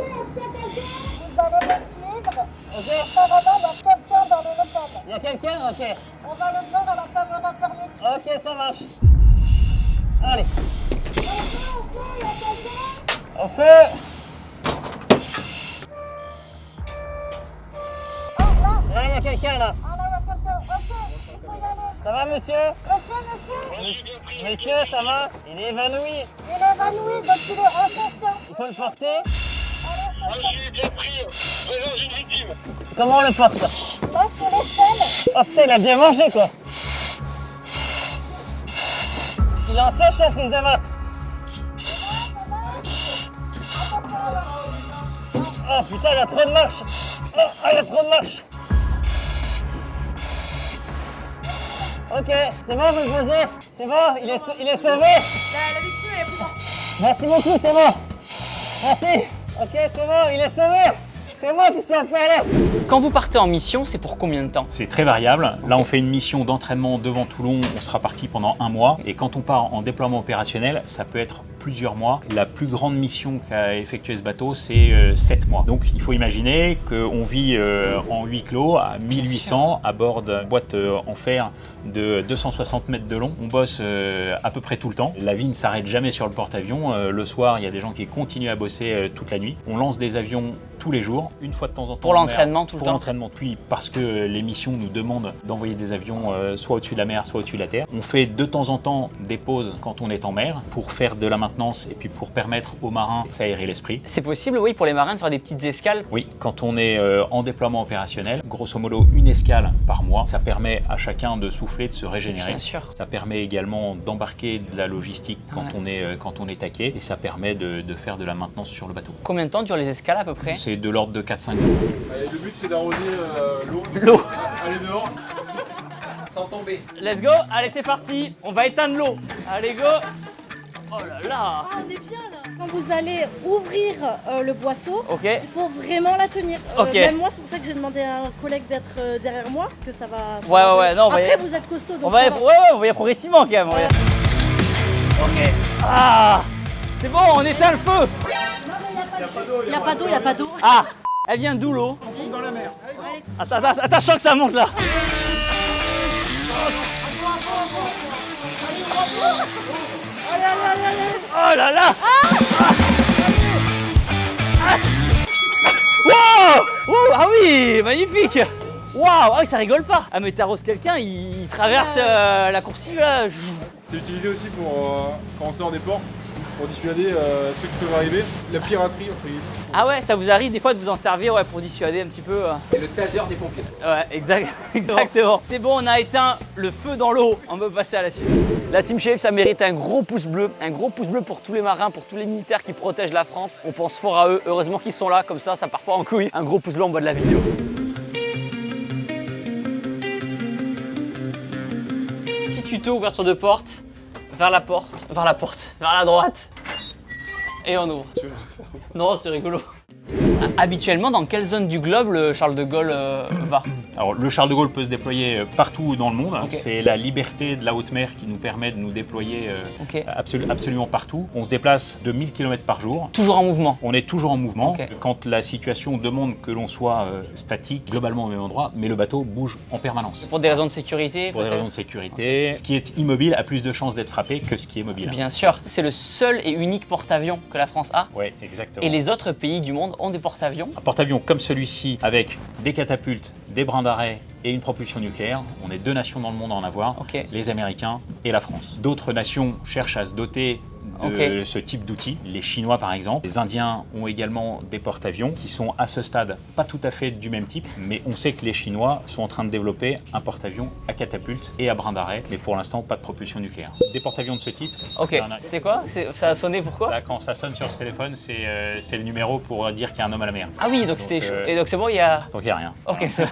allez me suivre. Ok. Apparemment, il y a quelqu'un dans le local. Il y a quelqu'un? Ok. On va le voir à la caméra thermique. Ok, ça marche. Allez. Il y a quelqu'un. On fait. Là, il y a quelqu'un là. Ah là, il y a quelqu'un. Ok, il faut y aller. Ça va, monsieur? Monsieur. Monsieur, ça va? Il est évanoui. Il est évanoui, donc il est inconscient. Il faut le porter? Moi, je suis bien pris. Présence d'une victime. Comment on le porte? Là, sur l'aisselle. Oh putain, il a bien mangé quoi. Il est en sèche la prise de masse. Oh putain, il y a trop de marche. Oh, il y a trop de marche. Ok, c'est bon, vous le posez. C'est bon, il est sauvé. La victime, elle est prise. Merci beaucoup, c'est bon. Merci. Ok, c'est bon, il est sauvé. C'est moi qui suis en PLS. Quand vous partez en mission, c'est pour combien de temps? C'est très variable. Là, on fait une mission d'entraînement devant Toulon. On sera parti pendant 1 mois. Et quand on part en déploiement opérationnel, ça peut être plusieurs mois. La plus grande mission qu'a effectué ce bateau, c'est 7 mois. Donc, il faut imaginer qu'on vit en huis clos à 1800 à bord d'une boîte en fer de 260 mètres de long. On bosse à peu près tout le temps. La vie ne s'arrête jamais sur le porte-avions. Le soir, il y a des gens qui continuent à bosser toute la nuit. On lance des avions tous les jours, une fois de temps en temps. Pour l'entraînement tout le temps? Pour l'entraînement, puis parce que les missions nous demandent d'envoyer des avions soit au-dessus de la mer, soit au-dessus de la terre. On fait de temps en temps des pauses quand on est en mer pour faire de la maintenance et puis pour permettre aux marins de s'aérer l'esprit. C'est possible, oui, pour les marins de faire des petites escales? Oui, quand on est en déploiement opérationnel, grosso modo une escale par mois, ça permet à chacun de souffler, de se régénérer. Bien sûr. Ça permet également d'embarquer de la logistique quand on est taqué et ça permet de faire de la maintenance sur le bateau. Combien de temps durent les escales à peu près? C'est de l'ordre de 4-5 jours. Allez, le but c'est d'arroser l'eau. L'eau. Allez dehors. Sans tomber. Let's go, allez c'est parti, on va éteindre l'eau. Allez go. Oh là là. Ah, on est bien là. Quand vous allez ouvrir le boisseau, Ok. il faut vraiment la tenir. Ok. Même moi, c'est pour ça que j'ai demandé à un collègue d'être derrière moi, parce que ça va. Ouais, non, on va Après, y- vous êtes costaud, donc On va, ça y... va. on va y aller progressivement quand même. Ok. Ah. C'est bon, on éteint le feu. Il n'y a pas d'eau, il n'y a pas d'eau. Ah. Elle vient d'où l'eau? Dans la mer. Attends, je sens que ça monte là. Oh là là. Wow. Oh, ah oui, magnifique. Waouh, ah oui, ça rigole pas. Ah mais t'arroses quelqu'un, il traverse la coursive là. C'est utilisé aussi pour quand on sort des ports, pour dissuader ceux qui peuvent arriver. La piraterie, entre guillemets. Ah ouais, ça vous arrive des fois de vous en servir pour dissuader un petit peu. C'est le taser des pompiers. Ouais, exactement. C'est bon, on a éteint le feu dans l'eau. On peut passer à la suite. La Team Shave, ça mérite un gros pouce bleu. Un gros pouce bleu pour tous les marins, pour tous les militaires qui protègent la France. On pense fort à eux. Heureusement qu'ils sont là, comme ça part pas en couille. Un gros pouce bleu en bas de la vidéo. Petit tuto, ouverture de porte. Vers la droite. Et on ouvre. Tu veux le faire? Non, c'est rigolo. Habituellement, dans quelle zone du globe le Charles de Gaulle va? Alors le Charles de Gaulle peut se déployer partout dans le monde. Ok. C'est la liberté de la haute mer qui nous permet de nous déployer absolument partout. On se déplace de 1000 km par jour. Toujours en mouvement. On est toujours en mouvement. Ok. Quand la situation demande que l'on soit statique, globalement au même endroit, mais le bateau bouge en permanence. Pour des raisons de sécurité, Pour des peut-être. raisons de sécurité, ce qui est immobile a plus de chances d'être frappé que ce qui est mobile. Bien sûr, c'est le seul et unique porte-avions que la France a. Oui, exactement. Et les autres pays du monde ont des porte-avions. Un porte-avions comme celui-ci, avec des catapultes, des brins d'arrêt et une propulsion nucléaire, on est 2 nations dans le monde à en avoir, les Américains et la France. D'autres nations cherchent à se doter de ce type d'outils. Les Chinois par exemple, les Indiens ont également des porte-avions qui sont à ce stade pas tout à fait du même type, mais on sait que les Chinois sont en train de développer un porte-avions à catapulte et à brin d'arrêt, mais pour l'instant pas de propulsion nucléaire. Des porte-avions de ce type. Ok, c'est quoi? Ça a sonné pourquoi? Là, quand ça sonne sur ce téléphone, c'est le numéro pour dire qu'il y a un homme à la mer. Ah oui, donc c'était chaud. Et donc c'est bon, il y a... Donc il n'y a rien. Ok, c'est bon.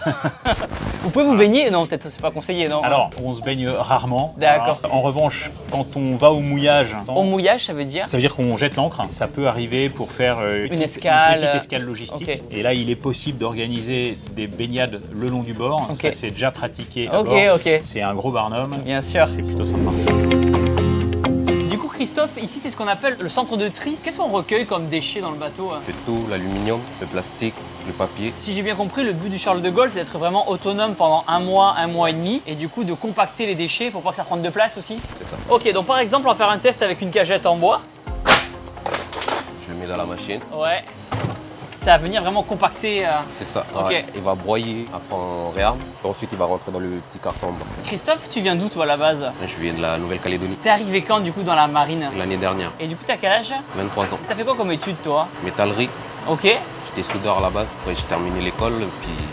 Vous pouvez vous baigner? Non, peut-être c'est pas conseillé, non? Alors, on se baigne rarement. D'accord. En revanche, quand on va au mouillage... Au mouillage, ça veut dire? Ça veut dire qu'on jette l'ancre. Ça peut arriver pour faire une escale. Une petite escale logistique. Ok. Et là, il est possible d'organiser des baignades le long du bord. Ok. Ça, c'est déjà pratiqué à Ok, bord. ok. C'est un gros barnum. Bien sûr. C'est plutôt sympa. Du coup, Christophe, ici, c'est ce qu'on appelle le centre de tri. Qu'est-ce qu'on recueille comme déchets dans le bateau? C'est tout, l'aluminium, le plastique, le papier. Si j'ai bien compris, le but du Charles de Gaulle, c'est d'être vraiment autonome pendant un mois et demi, et du coup de compacter les déchets pour pas que ça prenne de place aussi. C'est ça. Ok, donc par exemple, on va faire un test avec une cagette en bois. Je le mets dans la machine. Ouais. Ça va venir vraiment compacter. C'est ça. Ok. Ouais. Il va broyer, après on réarme. Et ensuite, il va rentrer dans le petit carton en bas. Christophe, tu viens d'où toi à la base? Je viens de la Nouvelle-Calédonie. T'es arrivé quand du coup dans la marine? L'année dernière. Et du coup, t'as quel âge? 23 ans. T'as fait quoi comme étude toi? Métallerie. Ok. J'étais soudeur à la base. Après, j'ai terminé l'école. Puis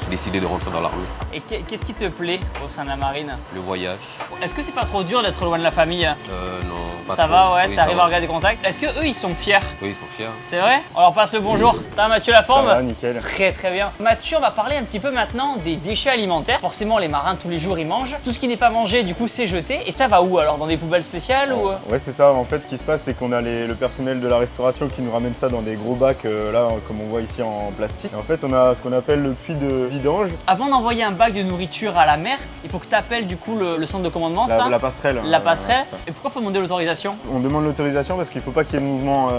j'ai décidé de rentrer dans l'armée. Et qu'est-ce qui te plaît au sein de la marine? Le voyage. Est-ce que c'est pas trop dur d'être loin de la famille? Non, pas Ça trop. va, ouais, Oui, t'arrives ça à va. regarder contact. Est-ce que eux ils sont fiers? Oui, ils sont fiers. C'est vrai? On leur passe le bonjour. Ça va Mathieu, la forme? Ça va, nickel. Très très bien. Mathieu, on va parler un petit peu maintenant des déchets alimentaires. Forcément, les marins tous les jours ils mangent. Tout ce qui n'est pas mangé, du coup, c'est jeté. Et ça va où alors? Dans des poubelles spéciales ou... Ouais, c'est ça. En fait, ce qui se passe, c'est qu'on a le personnel de la restauration qui nous ramène ça dans des gros bacs, là, comme on voit ici en plastique. Et en fait, on a ce qu'on appelle le puits de vidange. Avant d'envoyer un bac de nourriture à la mer, il faut que tu appelles du coup le centre de commandement, ça? La passerelle. La passerelle. c'est ça. Et pourquoi faut demander l'autorisation? On demande l'autorisation parce qu'il ne faut pas qu'il y ait de mouvement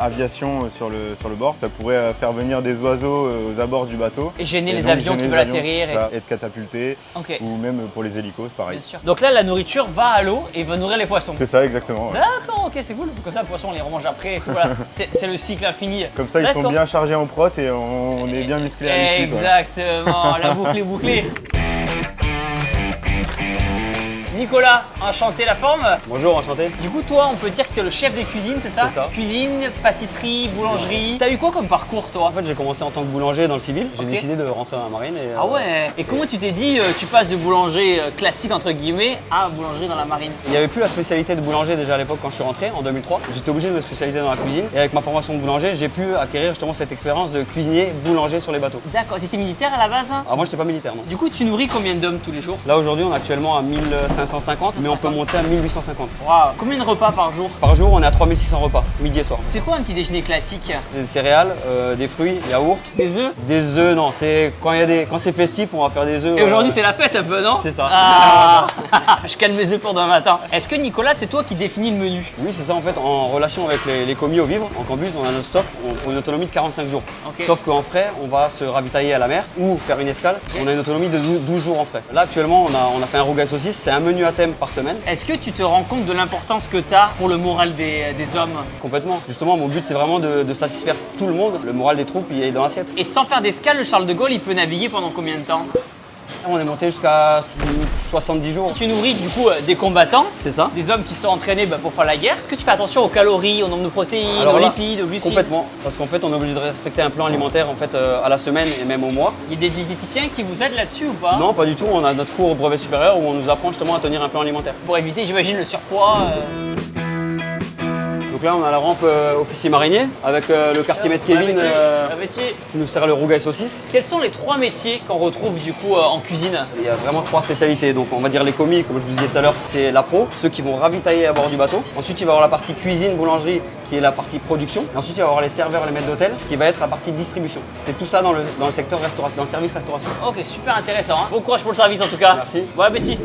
aviation sur le bord. Ça pourrait faire venir des oiseaux aux abords du bateau. Et gêner les donc, avions gêner qui les veulent avions, atterrir. ça, être catapulté. Ok. Ou même pour les hélicos, pareil. Bien sûr. Donc là, la nourriture va à l'eau et va nourrir les poissons. C'est ça, exactement. Ouais. D'accord, ok, c'est cool. Comme ça, le poisson, on les remange après et tout. Voilà. C'est le cycle infini. Comme ça, ils sont D'accord. bien chargés en prot et on est bien musclés à l'issue. quoi. Exactement, la boucle est bouclée. Nicolas, enchanté, la forme? Bonjour, enchanté. Du coup, toi, on peut dire que tu es le chef des cuisines, c'est ça? C'est ça. Cuisine, pâtisserie, boulangerie. T'as eu quoi comme parcours, toi? En fait, j'ai commencé en tant que boulanger dans le civil. J'ai Ok. décidé de rentrer dans la marine. Et, Ah ouais. Et comment tu t'es dit, tu passes de boulanger classique, entre guillemets, à boulangerie dans la marine? Il n'y avait plus la spécialité de boulanger déjà à l'époque quand je suis rentré en 2003. J'étais obligé de me spécialiser dans la cuisine. Et avec ma formation de boulanger, j'ai pu acquérir justement cette expérience de cuisinier boulanger sur les bateaux. D'accord, t'étais militaire à la base? Alors moi, j'étais pas militaire, non. Du coup, tu nourris combien d'hommes tous les jours? Là aujourd'hui, on est actuellement à 1550, mais on peut monter à 1850. Waouh. Combien de repas par jour? Par jour, on est à 3600 repas, midi et soir. C'est quoi un petit déjeuner classique? Des céréales, des fruits, yaourt. Des œufs? Des œufs, non. C'est quand c'est festif, on va faire des œufs. Et aujourd'hui, c'est la fête un peu, non? C'est ça. Ah. Je calme mes œufs pour demain matin. Est-ce que Nicolas, c'est toi qui définis le menu? Oui, c'est ça en fait, en relation avec les commis au vivre. En cambus, on a notre stock pour une autonomie de 45 jours. Ok. Sauf qu'en frais, on va se ravitailler à la mer ou faire une escale. On a une autonomie de 12 jours en frais. Là, actuellement, on a fait un rougail saucisse. C'est un menu à thème par semaine. Est-ce que tu te rends compte de l'importance que tu as pour le moral des hommes? Complètement. Justement, mon but, c'est vraiment de satisfaire tout le monde. Le moral des troupes, il est dans l'assiette. Et sans faire d'escale, le Charles de Gaulle, il peut naviguer pendant combien de temps? On est monté jusqu'à 70 jours. Tu nourris du coup des combattants, C'est ça. des hommes qui sont entraînés pour faire la guerre. Est-ce que tu fais attention aux calories, au nombre de protéines, Alors aux là, lipides, aux glucides? Complètement. Parce qu'en fait, on est obligé de respecter un plan alimentaire en fait, à la semaine et même au mois. Il y a des diététiciens qui vous aident là-dessus ou pas? Non, pas du tout. On a notre cours au brevet supérieur où on nous apprend justement à tenir un plan alimentaire. Pour éviter, j'imagine, le surpoids. Donc Donc là, on a la rampe officier marinier avec le quartier-maître Kevin qui nous sert le rougail saucisse. Quels sont les 3 métiers qu'on retrouve du coup en cuisine? Il y a vraiment 3 spécialités. Donc on va dire les commis, comme je vous disais tout à l'heure, c'est la pro, ceux qui vont ravitailler à bord du bateau. Ensuite, il va y avoir la partie cuisine, boulangerie, qui est la partie production. Et ensuite, il va y avoir les serveurs, les maîtres d'hôtel, qui va être la partie distribution. C'est tout ça dans le secteur restauration, dans le service restauration. Ok, super intéressant. Bon courage pour le service en tout cas. Merci. Bon appétit.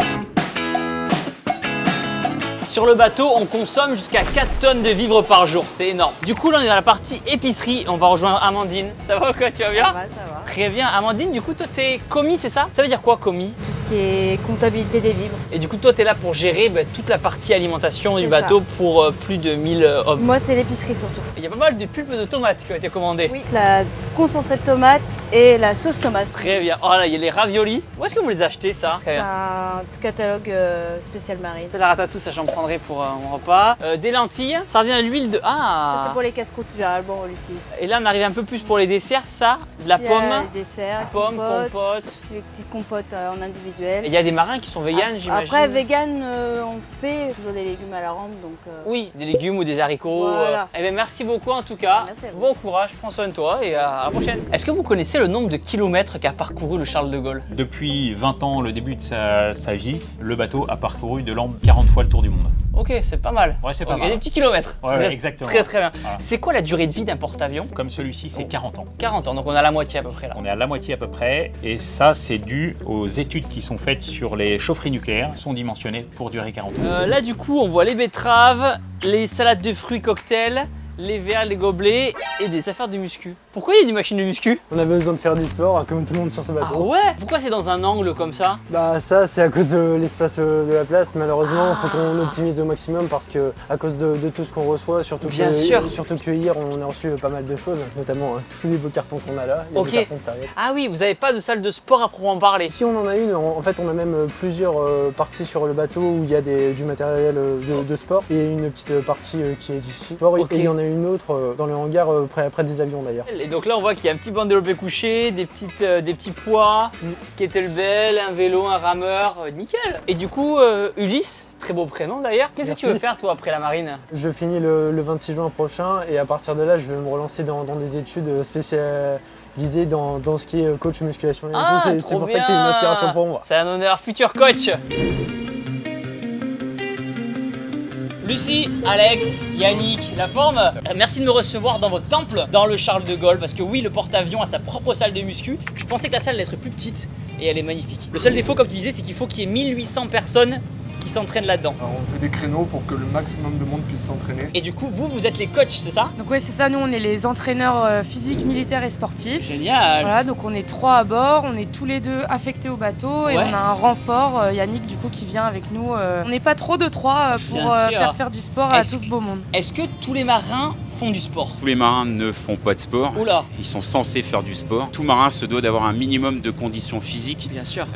Sur le bateau, on consomme jusqu'à 4 tonnes de vivres par jour. C'est énorme. Du coup, là, on est dans la partie épicerie. On va rejoindre Amandine. Ça va ou quoi? Tu vas bien? Ça va, ça va. Très bien. Amandine, du coup, toi, t'es commis, c'est ça? Ça veut dire quoi, commis? Tout ce qui est comptabilité des vivres. Et du coup, toi, t'es là pour gérer toute la partie alimentation du C'est bateau pour plus de 1000 hommes. Moi, c'est l'épicerie surtout. Il y a pas mal de pulpes de tomates qui ont été commandées. Oui, la concentrée de tomate et la sauce tomate. Très bien. Oh là, il y a les raviolis. Où est-ce que vous les achetez, ça? C'est un catalogue spécial marine. C'est la ratatouille, ça j'en prendrai pour mon repas. Des lentilles, ça revient à l'huile de... Ah! Ça, c'est pour les casse-croûtes, généralement, on l'utilise. Et là, on arrive un peu plus pour les desserts, ça? De la pomme? Les desserts, pomme, compote. Les petites compotes en individuel. Et il y a des marins qui sont véganes, j'imagine? Après, vegan, on fait toujours des légumes à la rampe, donc... Oui, des légumes ou des haricots. Voilà. Eh bien, merci beaucoup en tout cas. Merci à vous. Bon courage, prends soin de toi et à la prochaine. Est-ce que vous connaissez le nombre de kilomètres qu'a parcouru le Charles de Gaulle? Depuis 20 ans, le début de sa vie, le bateau a parcouru de l'Ambre 40 fois le tour du monde. Ok, c'est pas mal. Ouais, c'est pas Il y mal. a des petits kilomètres. Ouais, exactement. Très très bien. Voilà. C'est quoi la durée de vie d'un porte-avions? Comme celui-ci, c'est 40 ans. 40 ans, donc on a la moitié à peu près là. On est à la moitié à peu près, et ça, c'est dû aux études qui sont faites sur les chaufferies nucléaires, qui sont dimensionnées pour durer 40 ans. Là, du coup, on voit les betteraves, les salades de fruits cocktails, les verres, les gobelets et des affaires de muscu. Pourquoi il y a des machines de muscu? On avait besoin de faire du sport, comme tout le monde sur ce bateau. Ah ouais? Pourquoi c'est dans un angle comme ça? Bah ça, c'est à cause de l'espace de la place. Malheureusement, il faut qu'on optimise au maximum parce que à cause de tout ce qu'on reçoit, surtout Bien que, sûr. surtout que hier, on a reçu pas mal de choses, notamment tous les beaux cartons qu'on a là, les beaux cartons de serviettes. Ah oui, vous n'avez pas de salle de sport à proprement parler? Si on en a une, en fait, on a même plusieurs parties sur le bateau où il y a du matériel de sport et une petite partie qui est ici. Ok. Et il y en a une autre dans le hangar près des avions d'ailleurs. Et donc là, on voit qu'il y a un petit banc de développé couché, des petits poids, kettlebell, un vélo, un rameur, nickel. Et du coup, Ulysse, très beau prénom d'ailleurs. Qu'est-ce que tu veux faire toi après la marine? Je finis le 26 juin prochain et à partir de là, je vais me relancer dans des études spécialisées dans ce qui est coach musculation et Ah, tout. C'est pour ça que tu es une inspiration pour moi. C'est un honneur, futur coach. Lucie, Alex, Yannick, la forme. Merci de me recevoir dans votre temple, dans le Charles de Gaulle, parce que oui, le porte-avions a sa propre salle de muscu. Je pensais que la salle allait être plus petite et elle est magnifique. Le seul défaut, comme tu disais, c'est qu'il faut qu'il y ait 1800 personnes qui s'entraînent là-dedans. Alors on fait des créneaux pour que le maximum de monde puisse s'entraîner. Et du coup, vous êtes les coachs, c'est ça? Donc ouais, c'est ça, nous on est les entraîneurs physiques, militaires et sportifs. Génial. Voilà, donc on est 3 à bord, on est tous les 2 affectés au bateau et Ouais. on a un renfort, Yannick du coup qui vient avec nous. On n'est pas trop de 3 pour Bien sûr. faire du sport à tout ce beau monde. Est-ce que tous les marins font du sport? Tous les marins ne font pas de sport. Oula. Ils sont censés faire du sport. Tout marin se doit d'avoir un minimum de conditions physiques Bien sûr.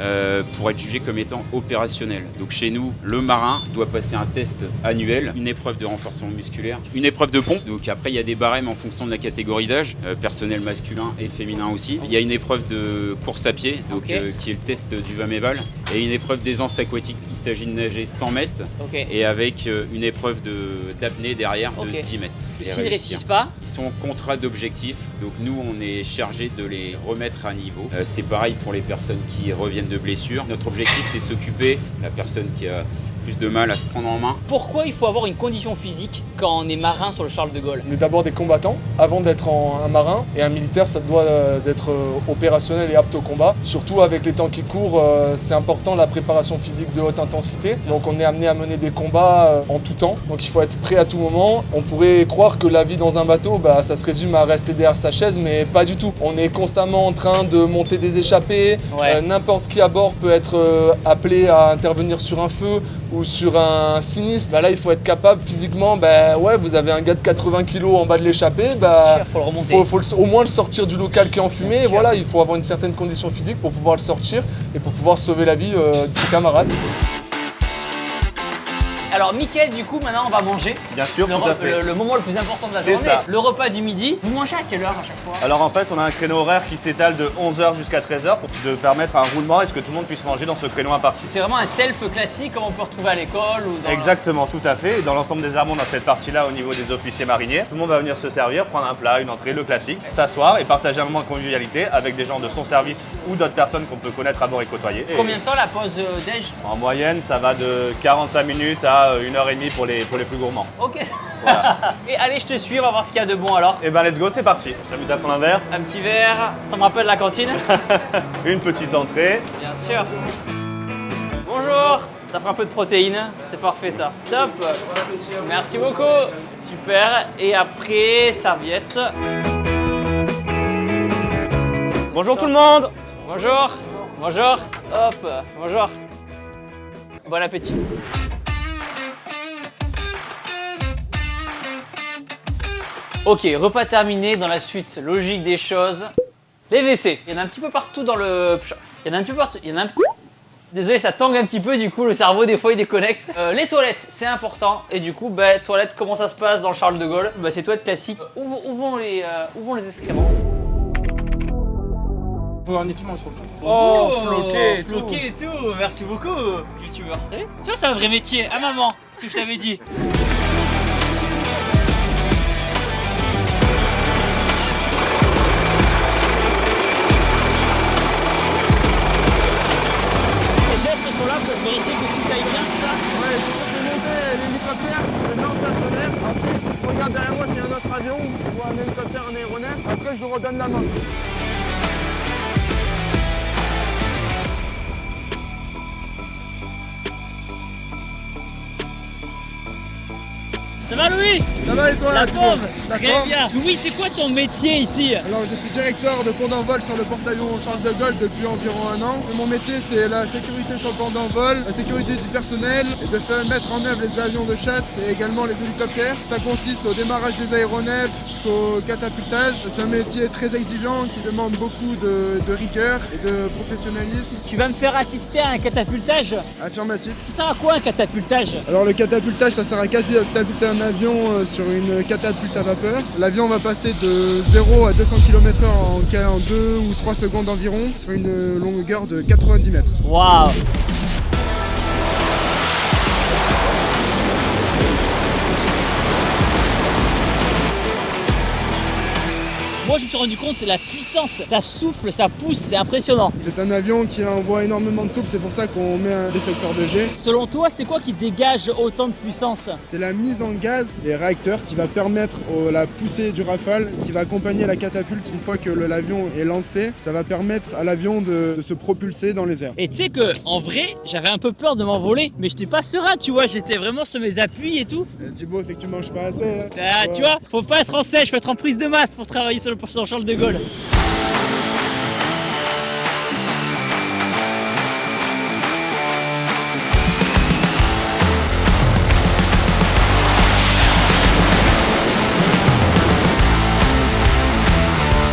pour être jugé comme étant opérationnel. Donc chez nous, le marin doit passer un test annuel, une épreuve de renforcement musculaire, une épreuve de pompe. Donc après, il y a des barèmes en fonction de la catégorie d'âge, personnel masculin et féminin aussi. Il y a une épreuve de course à pied, donc, qui est le test du Vaméval, et une épreuve d'aisance aquatique. Il s'agit de nager 100 mètres et avec une épreuve d'apnée derrière de 10 mètres. S'ils ne réussissent pas, ils sont en contrat d'objectif, donc nous on est chargé de les remettre à niveau. C'est pareil pour les personnes qui reviennent de blessures. Notre objectif c'est s'occuper de la personne qui a plus de mal à se prendre en main. pourquoi il faut avoir une condition physique quand on est marin sur le Charles de Gaulle? On est d'abord des combattants avant d'être un marin, et un militaire ça doit d'être opérationnel et apte au combat. Surtout avec les temps qui courent, c'est important la préparation physique de haute intensité. Donc on est amené à mener des combats en tout temps, donc il faut être prêt à tout moment. On pourrait croire que la vie dans un bateau, ça se résume à rester derrière sa chaise, mais pas du tout. On est constamment en train de monter des échappées, n'importe qui à bord peut être appelé à intervenir sur un feu ou sur un sinistre. Là il faut être capable physiquement, vous avez un gars de 80 kg en bas de l'échappée, faut le remonter. faut au moins le sortir du local qui est en fumée. Voilà, il faut avoir une certaine condition physique pour pouvoir le sortir et pour pouvoir sauver la vie de ses camarades. Alors Mickaël, du coup, maintenant on va manger. Bien sûr, Le tout à fait. le moment le plus important de la C'est journée. ça. Le repas du midi. Vous mangez à quelle heure à chaque fois? Alors en fait, on a un créneau horaire qui s'étale de 11h jusqu'à 13h pour de permettre un roulement et ce que tout le monde puisse manger dans ce créneau imparti. C'est vraiment un self classique comme on peut retrouver à l'école ou dans... Exactement, tout à fait. Et dans l'ensemble des armes, dans cette partie-là, au niveau des officiers mariniers, tout le monde va venir se servir, prendre un plat, une entrée, le classique, s'asseoir et partager un moment de convivialité avec des gens de son service ou d'autres personnes qu'on peut connaître à bord et côtoyer. Combien de temps la pause déj? En moyenne, ça va de 45 minutes à 1h30 pour les plus gourmands. Ok. Voilà. Et allez, je te suis, on va voir ce qu'il y a de bon alors. Et ben let's go, c'est parti. J'invite à prendre un verre. Un petit verre, ça me rappelle la cantine. Une petite entrée. Bien sûr. Bonjour. Ça fera un peu de protéines, c'est parfait ça. Top. Merci beaucoup. Super. Et après, serviette. Bonjour tout le monde. Bonjour. Bonjour. Hop. Bonjour. Bon appétit. Ok, repas terminé. Dans la suite logique des choses, les WC. Il y en a un petit peu partout dans le... Il y en a un petit peu partout. Il y en a un... Désolé, ça tangue un petit peu, du coup le cerveau des fois il déconnecte. Les toilettes, c'est important. Et du coup, bah, toilettes, comment ça se passe dans le Charles de Gaulle? Bah, c'est toilettes classiques. Où vont les excréments? Faut avoir nettement sur le fond. Oh, floqué et tout. Merci beaucoup, youtubeur. Tu vois, c'est un vrai métier. Ah maman, c'est ce que je t'avais dit. Pour vérifier que tout aille bien, ça? Ouais, je peux monter l'hélicoptère, le lance stationnaire. Après, je regarde derrière moi s'il y a un autre avion, ou un hélicoptère, un aéronef. Après, je lui redonne la main. Ça va Louis? Ça va et toi? La forme? La Très forme. bien. Louis, c'est quoi ton métier ici? Alors, je suis directeur de pont d'envol sur le porte-avions Charles de Gaulle depuis environ 1 an. Et mon métier, c'est la sécurité sur le pont d'envol, la sécurité du personnel et de faire mettre en œuvre les avions de chasse et également les hélicoptères. Ça consiste au démarrage des aéronefs jusqu'au catapultage. C'est un métier très exigeant qui demande beaucoup de rigueur et de professionnalisme. Tu vas me faire assister à un catapultage? Affirmatif. Ça sert à quoi un catapultage? Alors le catapultage, ça sert à catapulter un avion sur une catapulte à vapeur. L'avion va passer de 0 à 200 km/h en 2 ou 3 secondes environ sur une longueur de 90 mètres. Waouh! Moi je me suis rendu compte de la puissance, ça souffle, ça pousse, c'est impressionnant. C'est un avion qui envoie énormément de souffle, c'est pour ça qu'on met un déflecteur de jet. Selon toi, c'est quoi qui dégage autant de puissance? C'est la mise en gaz des réacteurs qui va permettre la poussée du Rafale, qui va accompagner la catapulte une fois que l'avion est lancé. Ça va permettre à l'avion de se propulser dans les airs. Et tu sais que en vrai, j'avais un peu peur de m'envoler, mais j'étais pas serein, tu vois, j'étais vraiment sur mes appuis et tout. Thibaut, c'est que tu manges pas assez. Hein. Ah, tu vois, faut pas être en sèche, faut être en prise de masse pour travailler sur le Charles de Gaulle.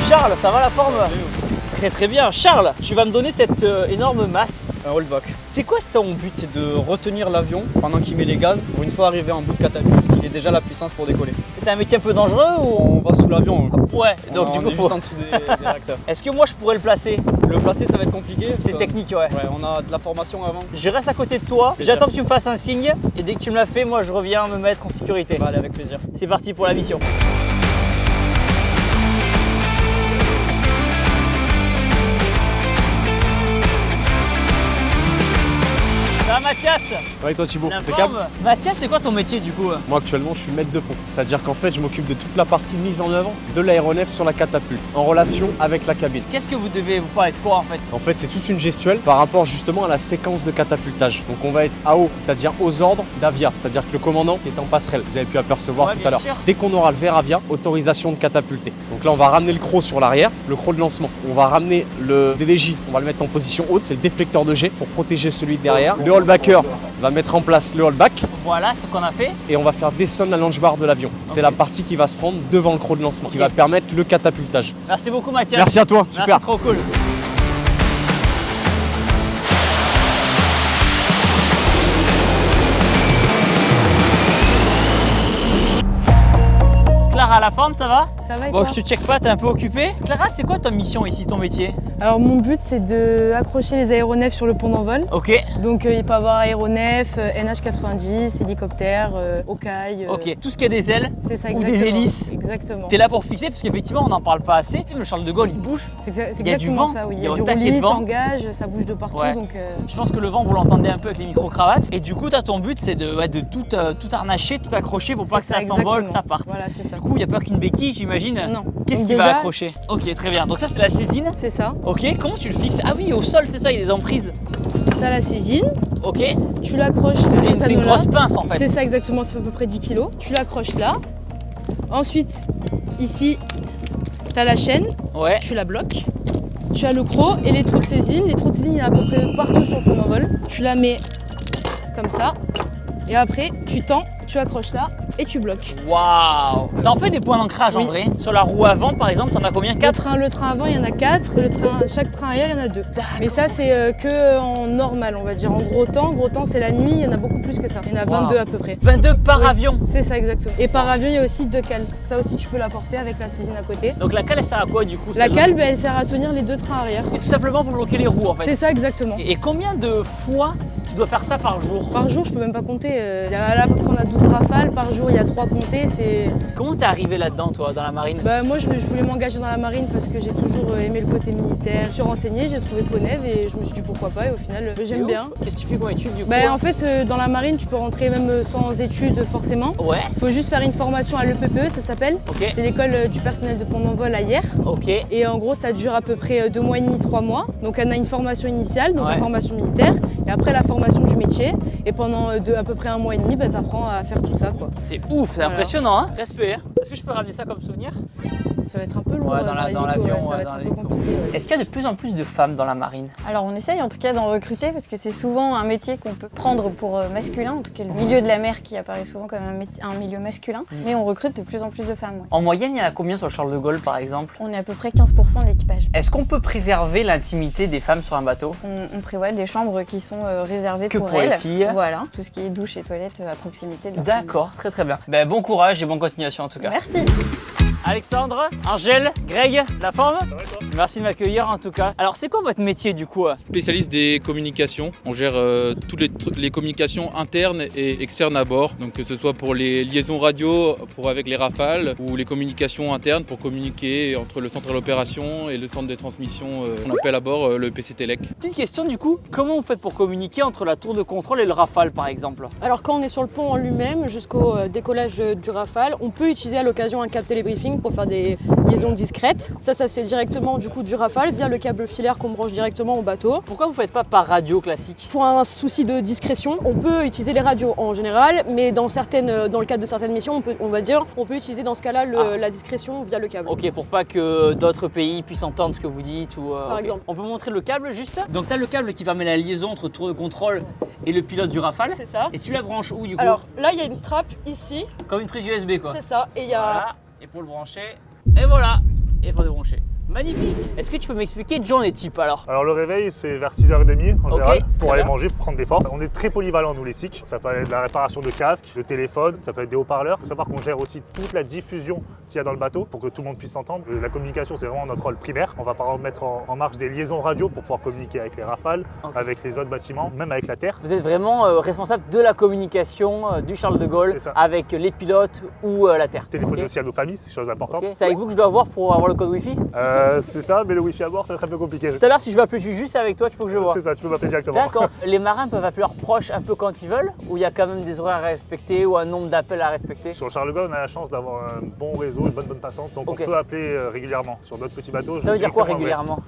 Charles, ça va la forme? Très très bien. Charles, tu vas me donner cette énorme masse. Un rollback. C'est quoi son but? C'est de retenir l'avion pendant qu'il met les gaz pour une fois arrivé en bout de catapulte qu'il ait déjà la puissance pour décoller. C'est un métier un peu dangereux ou? On va sous l'avion. Ouais, donc du coup on est juste en dessous des réacteurs. Est-ce que moi je pourrais le placer? Le placer ça va être compliqué. C'est technique, ouais. Ouais, on a de la formation avant. Je reste à côté de toi, j'attends que tu me fasses un signe et dès que tu me l'as fait, moi je reviens me mettre en sécurité. On va aller avec plaisir. C'est parti pour la mission. Ça va Mathias? Ouais, toi Thibaut, La impeccable. forme. Mathias, c'est quoi ton métier du coup? Moi actuellement je suis maître de pont, c'est-à-dire qu'en fait je m'occupe de toute la partie mise en œuvre de l'aéronef sur la catapulte, en relation avec la cabine. Qu'est-ce que vous devez vous parler de quoi en fait? En fait c'est toute une gestuelle par rapport justement à la séquence de catapultage. Donc on va être à haut, c'est-à-dire aux ordres d'Avia, c'est-à-dire que le commandant qui est en passerelle, vous avez pu apercevoir tout à l'heure. Dès qu'on aura le vert Avia, autorisation de catapulter. Donc là on va ramener le croc sur l'arrière, le croc de lancement. On va ramener le DDJ, on va le mettre en position haute, c'est le déflecteur de jet pour protéger celui de derrière. Le hallbacker va mettre en place le hallback. Voilà ce qu'on a fait. Et on va faire descendre la launch bar de l'avion. C'est la partie qui va se prendre devant le croc de lancement, qui va permettre le catapultage. Merci beaucoup Mathias. Merci à toi, super. Merci, trop cool. Clara, la forme, ça va? Ça va et Bon, toi? je te check pas, t'es un peu occupée. Clara, c'est quoi ta mission ici, ton métier? Alors mon but c'est de accrocher les aéronefs sur le pont d'envol. Ok. Donc il peut y avoir aéronefs, NH90, hélicoptères, Hawkeye. Ok, tout ce qui a des ailes C'est ça, ou exactement. des hélices. Exactement. T'es là pour fixer parce qu'effectivement on n'en parle pas assez. Le Charles de Gaulle il bouge. C'est Il y a du exactement vent, ça, oui. il y a du au taquet de roulis, vent. tangage, ça bouge de partout. Ouais. Donc, Je pense que le vent vous l'entendez un peu avec les micro-cravates. Et du coup toi ton but c'est de tout harnacher, tout accrocher pour pas que C'est ça ça, s'envole, que ça exactement. parte. Voilà, c'est ça. Du coup il n'y a pas qu'une béquille j'imagine. Non. Qu'est-ce Donc qui va déjà- accrocher? Ok, très bien. Donc ça c'est la saisine. C'est ça. Ok, comment tu le fixes? Ah oui, au sol c'est ça, il y a des emprises. T'as la saisine. Ok. Tu l'accroches. C'est sur une cet anneau-là. grosse pince en fait. C'est ça exactement, ça fait à peu près 10 kg. Tu l'accroches là. Ensuite, ici, t'as la chaîne. Ouais. Tu la bloques. Tu as le croc et les trous de saisine. Les trous de saisine, il y en a à peu près partout sur le pont d'envol. Tu la mets comme ça. Et après, tu tends, tu accroches là et tu bloques. Waouh! Ça en fait des points d'ancrage en Oui. vrai. Sur la roue avant par exemple, t'en as combien? 4? Le train avant, il y en a 4. Chaque train arrière, il y en a 2. Mais ça, c'est que en normal, on va dire. En gros temps c'est la nuit, il y en a beaucoup plus que ça. Il y en a 22 à peu près. 22 par Oui, avion? C'est ça, exactement. Et par avion, il y a aussi 2 cales. Ça aussi, tu peux la porter avec la saisine à côté. Donc la cale elle sert à quoi du coup? La celle-là? cale, elle sert à tenir les 2 trains arrière. Et tout simplement pour bloquer les roues en fait. C'est ça, exactement. Et combien de fois tu dois faire ça par jour? Par jour, je peux même pas compter. Là, à peu près, on a 12 rafales. Par jour, il y a 3 comptés. Comment t'es arrivé là-dedans toi, dans la marine? Bah, moi, je voulais m'engager dans la marine parce que j'ai toujours aimé le côté militaire. Je me suis renseignée, j'ai trouvé Ponève et je me suis dit pourquoi pas. Et au final, j'aime bien. Qu'est-ce que tu fais comme études du coup? Bah, en fait, dans la marine, tu peux rentrer même sans études forcément. Ouais. Il faut juste faire une formation à l'EPPE, ça s'appelle. Ok. C'est l'école du personnel de pont d'envol à Hyères. Ok. Et en gros, ça dure à peu près 2 mois et demi, 3 mois. Donc, on a une formation initiale, donc Ouais. la formation militaire, et après la formation du métier. Et pendant à peu près 1 mois et demi, bah, tu apprends à faire tout ça, quoi. C'est ouf, c'est Voilà. impressionnant, hein? Respect. Hein. Est-ce que je peux ramener ça comme souvenir? Ça va être un peu lourd Ouais, dans dans l'hélico, l'avion, ouais, ça va être un peu compliqué. Ouais. Est-ce qu'il y a de plus en plus de femmes dans la marine? Alors on essaye en tout cas d'en recruter parce que c'est souvent un métier qu'on peut prendre pour masculin, en tout cas le milieu de la mer qui apparaît souvent comme un milieu masculin, mais on recrute de plus en plus de femmes. Ouais. En moyenne, il y en a combien sur le Charles de Gaulle par exemple? On est à peu près 15% de l'équipage. Est-ce qu'on peut préserver l'intimité des femmes sur un bateau? On prévoit des chambres qui sont réservées Que pour pour les elles. filles. Voilà, tout ce qui est douche et toilette à proximité de leur D'accord, très très bien. Ben, bon courage et bonne continuation en tout cas. Merci. Alexandre, Angèle, Greg, la forme? Merci de m'accueillir en tout cas. Alors c'est quoi votre métier du coup? Spécialiste des communications. On gère toutes les communications internes et externes à bord. Donc que ce soit pour les liaisons radio avec les rafales ou les communications internes pour communiquer entre le centre d'opération et le centre de transmission. On appelle à bord le PC Telec. Petite question du coup, comment vous faites pour communiquer entre la tour de contrôle et le Rafale par exemple? Alors quand on est sur le pont en lui-même jusqu'au décollage du Rafale, on peut utiliser à l'occasion un câble télébriefing pour faire des liaisons discrètes. Ça se fait directement du coup du Rafale via le câble filaire qu'on branche directement au bateau. Pourquoi vous faites pas par radio classique? Pour un souci de discrétion, on peut utiliser les radios en général, mais dans le cadre de certaines missions, on peut utiliser dans ce cas-là la discrétion via le câble. Ok, pour pas que d'autres pays puissent entendre ce que vous dites ou. Par exemple. On peut montrer le câble juste? Donc t'as le câble qui permet la liaison entre tour de contrôle et le pilote du Rafale. C'est ça. Et tu la branches où du coup? Alors là, il y a une trappe ici. Comme une prise USB quoi. C'est ça. Et il y a. Voilà. Et pour le brancher, et voilà. Et pour le brancher. Magnifique. Est-ce que tu peux m'expliquer de journée type alors? Alors le réveil c'est vers 6h30 en général pour très aller bien. manger, pour prendre des forces. On est très polyvalents nous les SIC. Ça peut être de la réparation de casques, de téléphones, ça peut être des haut-parleurs. Il faut savoir qu'on gère aussi toute la diffusion qu'il y a dans le bateau pour que tout le monde puisse s'entendre. La communication c'est vraiment notre rôle primaire. On va par exemple mettre en marche des liaisons radio pour pouvoir communiquer avec les rafales, avec les autres bâtiments, même avec la terre. Vous êtes vraiment responsable de la communication du Charles de Gaulle avec les pilotes ou la Terre. Téléphoner aussi à nos familles, c'est chose importante. C'est avec vous que je dois voir pour avoir le code Wi-Fi? C'est ça, mais le Wi-Fi à bord ça va être un peu compliqué. Tout à l'heure si je veux appeler Juju, c'est avec toi qu'il faut que je vois. C'est ça, tu peux m'appeler directement. D'accord. Les marins peuvent appeler leurs proches un peu quand ils veulent ou il y a quand même des horaires à respecter ou un nombre d'appels à respecter? Sur le Charles de Gaulle, on a la chance d'avoir un bon réseau, une bonne passante, donc on peut appeler régulièrement. Sur d'autres petits bateaux, ça veut dire quoi régulièrement?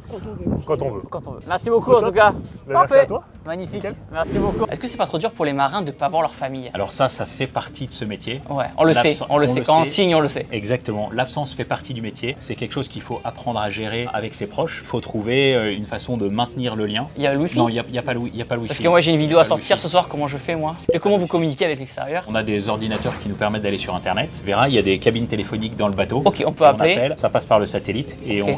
Quand on veut. Quand on veut. Merci beaucoup en tout cas. Merci à toi. Magnifique. Merci beaucoup. Est-ce que c'est pas trop dur pour les marins de ne pas voir leur famille? Alors ça fait partie de ce métier. Ouais, on le sait. Quand on signe, on le sait. Exactement. L'absence fait partie du métier. C'est quelque chose qu'il faut apprendre à gérer avec ses proches. Il faut trouver une façon de maintenir le lien. Il y a le Wi-Fi? Non, il n'y a pas le Wi-Fi. Parce que moi j'ai une vidéo à sortir ce soir, comment je fais moi? Et comment vous communiquez avec l'extérieur? On a des ordinateurs qui nous permettent d'aller sur Internet. Tu verras, il y a des cabines téléphoniques dans le bateau. Ok, on peut appeler. Ça passe par le satellite et, Ok.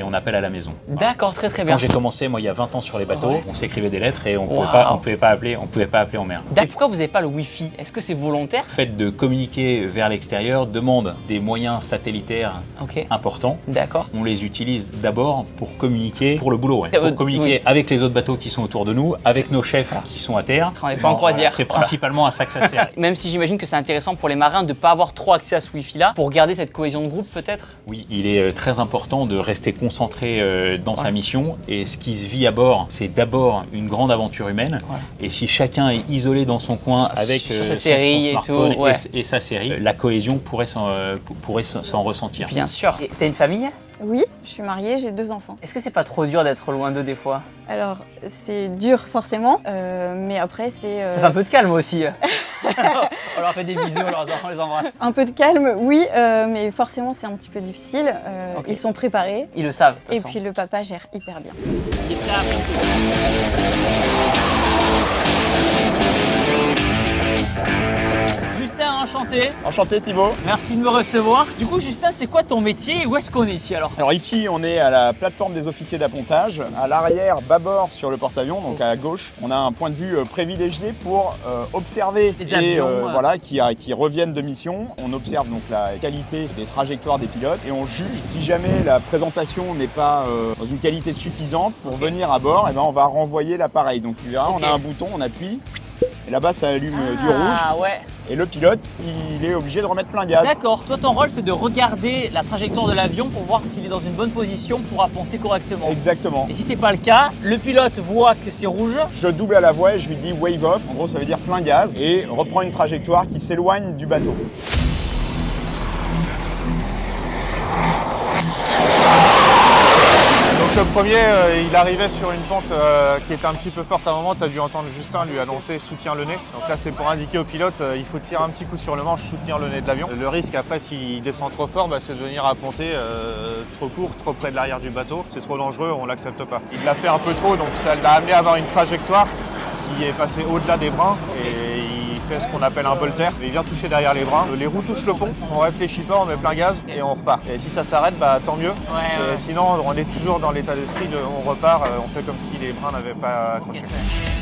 on appelle à la maison. D'accord, très très bien. Quand j'ai commencé, moi, il y a 20 ans sur les bateaux, Ouais. on s'écrivait des lettres et on Wow. pouvait pas appeler en mer. Et pourquoi vous n'avez pas le Wi-Fi? Est-ce que c'est volontaire? Le fait de communiquer vers l'extérieur demande des moyens satellitaires importants. D'accord. On les utilise d'abord pour communiquer pour le boulot, Pour communiquer avec les autres bateaux qui sont autour de nous, avec nos chefs qui sont à terre. On n'est pas en croisière. C'est principalement à ça que ça sert. Même si j'imagine que c'est intéressant pour les marins de ne pas avoir trop accès à ce Wi-Fi là, pour garder cette cohésion de groupe peut-être? Oui, il est très important de rester concentré dans sa mission et ce qui se vit à bord, c'est d'abord une grande aventure humaine et si chacun est isolé dans son coin avec Sur sa son série et smartphone tout, ouais. et sa série, la cohésion pourrait s'en ressentir. Bien sûr. Et t'as une famille? Oui, je suis mariée, j'ai 2 enfants. Est-ce que c'est pas trop dur d'être loin d'eux des fois? Alors, c'est dur forcément, mais après c'est... Ça fait un peu de calme aussi. On leur fait des bisous, leurs enfants les embrassent. Un peu de calme, oui, mais forcément c'est un petit peu difficile. Ils sont préparés. Ils le savent. de toute Et façon. puis le papa gère hyper bien. Justin, enchanté. Enchanté Thibaut. Merci de me recevoir. Du coup, Justin, c'est quoi ton métier et où est-ce qu'on est ici alors? Alors ici, on est à la plateforme des officiers d'appontage. À l'arrière, bâbord sur le porte-avions, donc à gauche, on a un point de vue privilégié pour observer les avions voilà, qui reviennent de mission. On observe donc la qualité des trajectoires des pilotes et on juge si jamais la présentation n'est pas dans une qualité suffisante pour venir à bord, et ben on va renvoyer l'appareil. Donc tu verras, on a un bouton, on appuie. Et là-bas, ça allume du rouge. Ouais. Et le pilote, il est obligé de remettre plein gaz. D'accord. Toi, ton rôle, c'est de regarder la trajectoire de l'avion pour voir s'il est dans une bonne position pour apponter correctement. Exactement. Et si c'est pas le cas, le pilote voit que c'est rouge. Je double à la voix et je lui dis wave off. En gros, ça veut dire plein gaz. Et reprend une trajectoire qui s'éloigne du bateau. Donc le premier, il arrivait sur une pente qui était un petit peu forte à un moment. Tu as dû entendre Justin lui annoncer soutient le nez. Donc là c'est pour indiquer au pilote, il faut tirer un petit coup sur le manche, soutenir le nez de l'avion. Le risque après s'il descend trop fort, c'est de venir apponter trop court, trop près de l'arrière du bateau. C'est trop dangereux, on l'accepte pas. Il l'a fait un peu trop, donc ça l'a amené à avoir une trajectoire qui est passée au-delà des brins et il fait ce qu'on appelle un voltaire. Il vient toucher derrière les brins. Les roues touchent le pont, on réfléchit pas, on met plein gaz et on repart. Et si ça s'arrête, tant mieux. Et sinon, on est toujours dans l'état d'esprit de on repart, on fait comme si les brins n'avaient pas accroché.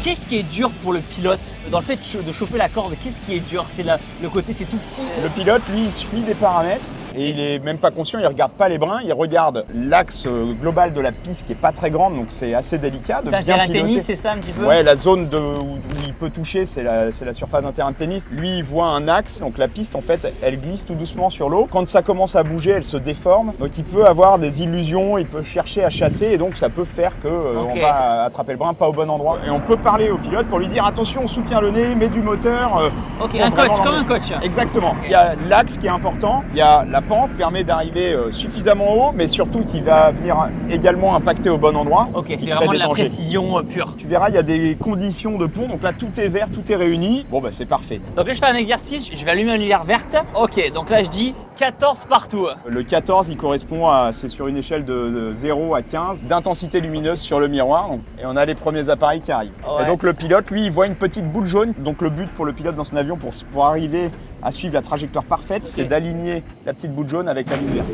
Qu'est-ce qui est dur pour le pilote dans le fait de chauffer la corde? Qu'est-ce qui est dur? C'est le côté, c'est tout petit. Le pilote, lui, il suit des paramètres et il est même pas conscient, il regarde pas les brins, il regarde l'axe global de la piste qui est pas très grande, donc c'est assez délicat de C'est un bien terrain de piloter. tennis, c'est ça un petit peu? Ouais, la zone où il peut toucher, c'est la surface d'un terrain de tennis. Lui, il voit un axe, donc la piste, en fait, elle glisse tout doucement sur l'eau. Quand ça commence à bouger, elle se déforme, donc il peut avoir des illusions, il peut chercher à chasser, et donc ça peut faire que on va attraper le brin pas au bon endroit. Et on peut parler au pilote pour lui dire attention, on soutient le nez, mets du moteur. Ok, un coach, comme un coach. Exactement. Il y a l'axe qui est important, il y a la pente qui permet d'arriver suffisamment haut, mais surtout qui va venir également impacter au bon endroit. Ok, qui c'est crée vraiment des de la dangers. précision pure. Tu verras, il y a des conditions de pont, donc là tout est vert, tout est réuni. Bon, c'est parfait. Donc là, je fais un exercice, je vais allumer une lumière verte. Ok, donc là, je dis 14 partout. Le 14, il correspond à, c'est sur une échelle de 0 à 15 d'intensité lumineuse sur le miroir. Donc, et on a les premiers appareils qui arrivent. Ouais. Et donc le pilote, lui, il voit une petite boule jaune. Donc le but pour le pilote dans son avion, pour arriver à suivre la trajectoire parfaite, c'est d'aligner la petite boule jaune avec la ligne verte.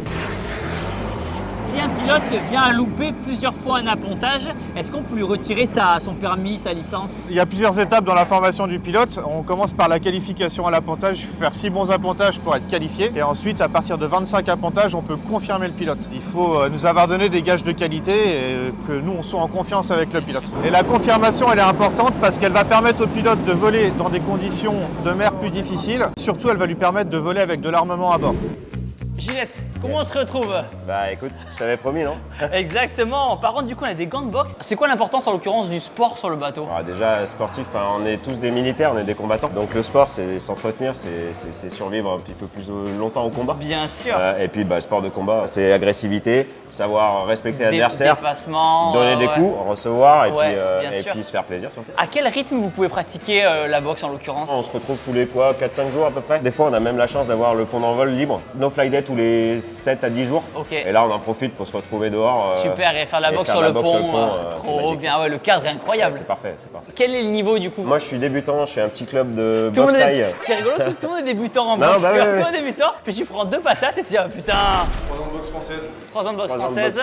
Si un pilote vient à louper plusieurs fois un appontage, est-ce qu'on peut lui retirer son permis, sa licence? Il y a plusieurs étapes dans la formation du pilote. On commence par la qualification à l'appontage, faire 6 bons appontages pour être qualifié. Et ensuite, à partir de 25 appontages, on peut confirmer le pilote. Il faut nous avoir donné des gages de qualité et que nous, on soit en confiance avec le pilote. Et la confirmation, elle est importante parce qu'elle va permettre au pilote de voler dans des conditions de mer plus difficiles. Surtout, elle va lui permettre de voler avec de l'armement à bord. Ginette, comment on se retrouve? Bah écoute, je t'avais promis, non? Exactement. Par contre, du coup, on a des gants de boxe. C'est quoi l'importance en l'occurrence du sport sur le bateau? Déjà, sportif, on est tous des militaires, on est des combattants. Donc le sport, c'est s'entretenir, c'est survivre un petit peu plus longtemps au combat. Bien sûr. Et puis, sport de combat, c'est agressivité, savoir respecter l'adversaire, déplacement, donner des coups, recevoir et, bien sûr. puis se faire plaisir surtout. À quel rythme vous pouvez pratiquer la boxe en l'occurrence? On se retrouve tous les 4-5 jours à peu près. Des fois, on a même la chance d'avoir le pont d'envol libre, no fly day tous les 7 à 10 jours. Ok. Et là, on en profite pour se retrouver dehors. Super, et faire la boxe sur le pont. Trop bien, ouais, le cadre est incroyable. C'est parfait, c'est parfait. Quel est le niveau du coup? Moi, je suis débutant, je suis un petit club de boxe taille. Ce qui est rigolo, tout le monde est débutant en boxe. Tout le monde est débutant, puis tu prends 2 patates et tu dis ah putain. 3 ans de boxe française. 3 ans de boxe française.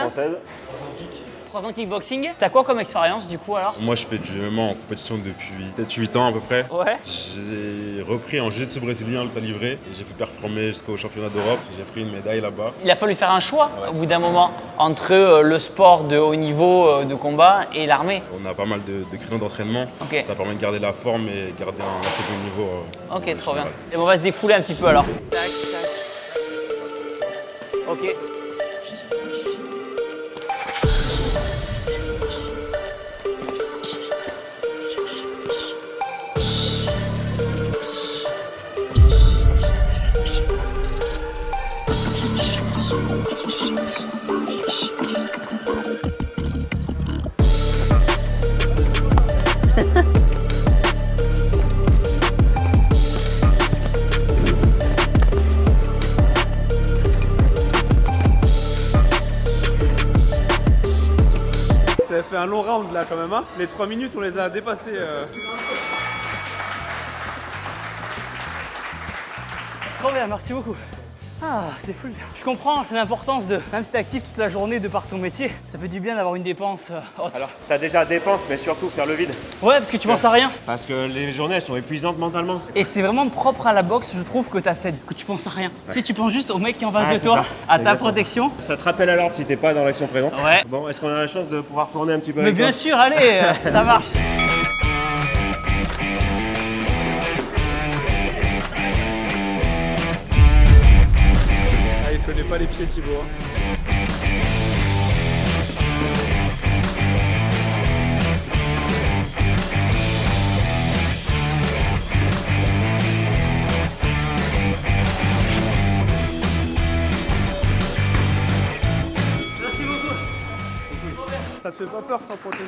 3 ans de kickboxing. T'as quoi comme expérience du coup alors? Moi je fais du MMA en compétition depuis peut-être 8 ans à peu près. Ouais. J'ai repris en jiu-jitsu brésilien le livré et j'ai pu performer jusqu'au championnat d'Europe. J'ai pris une médaille là-bas. Il a fallu faire un choix au bout d'un moment entre le sport de haut niveau de combat et l'armée. On a pas mal de créneaux d'entraînement. Ok. Ça permet de garder la forme et garder un assez bon niveau. Ok, trop bien. Et on va se défouler un petit peu alors. Tac, tac. Ok. Ça fait un long round là quand même, hein. Les 3 minutes on les a dépassés. Trop bien, merci beaucoup. Ah, c'est fou. Je comprends l'importance de, même si t'es actif toute la journée de par ton métier, ça fait du bien d'avoir une dépense haute. Alors, t'as déjà dépense, mais surtout faire le vide. Ouais, parce que tu penses à rien. Parce que les journées, elles sont épuisantes mentalement. Et c'est vraiment propre à la boxe, je trouve, que que tu penses à rien. Tu sais, tu penses juste au mec qui est en face de toi, à ta protection. Ça te rappelle à l'ordre si t'es pas dans l'action présente. Ouais. Bon, est-ce qu'on a la chance de pouvoir tourner un petit peu Mais avec bien toi sûr, allez, ça marche. Ah, il connaît pas les pieds Thibaut. Hein. Merci beaucoup. Ça te fait pas peur sans protéger?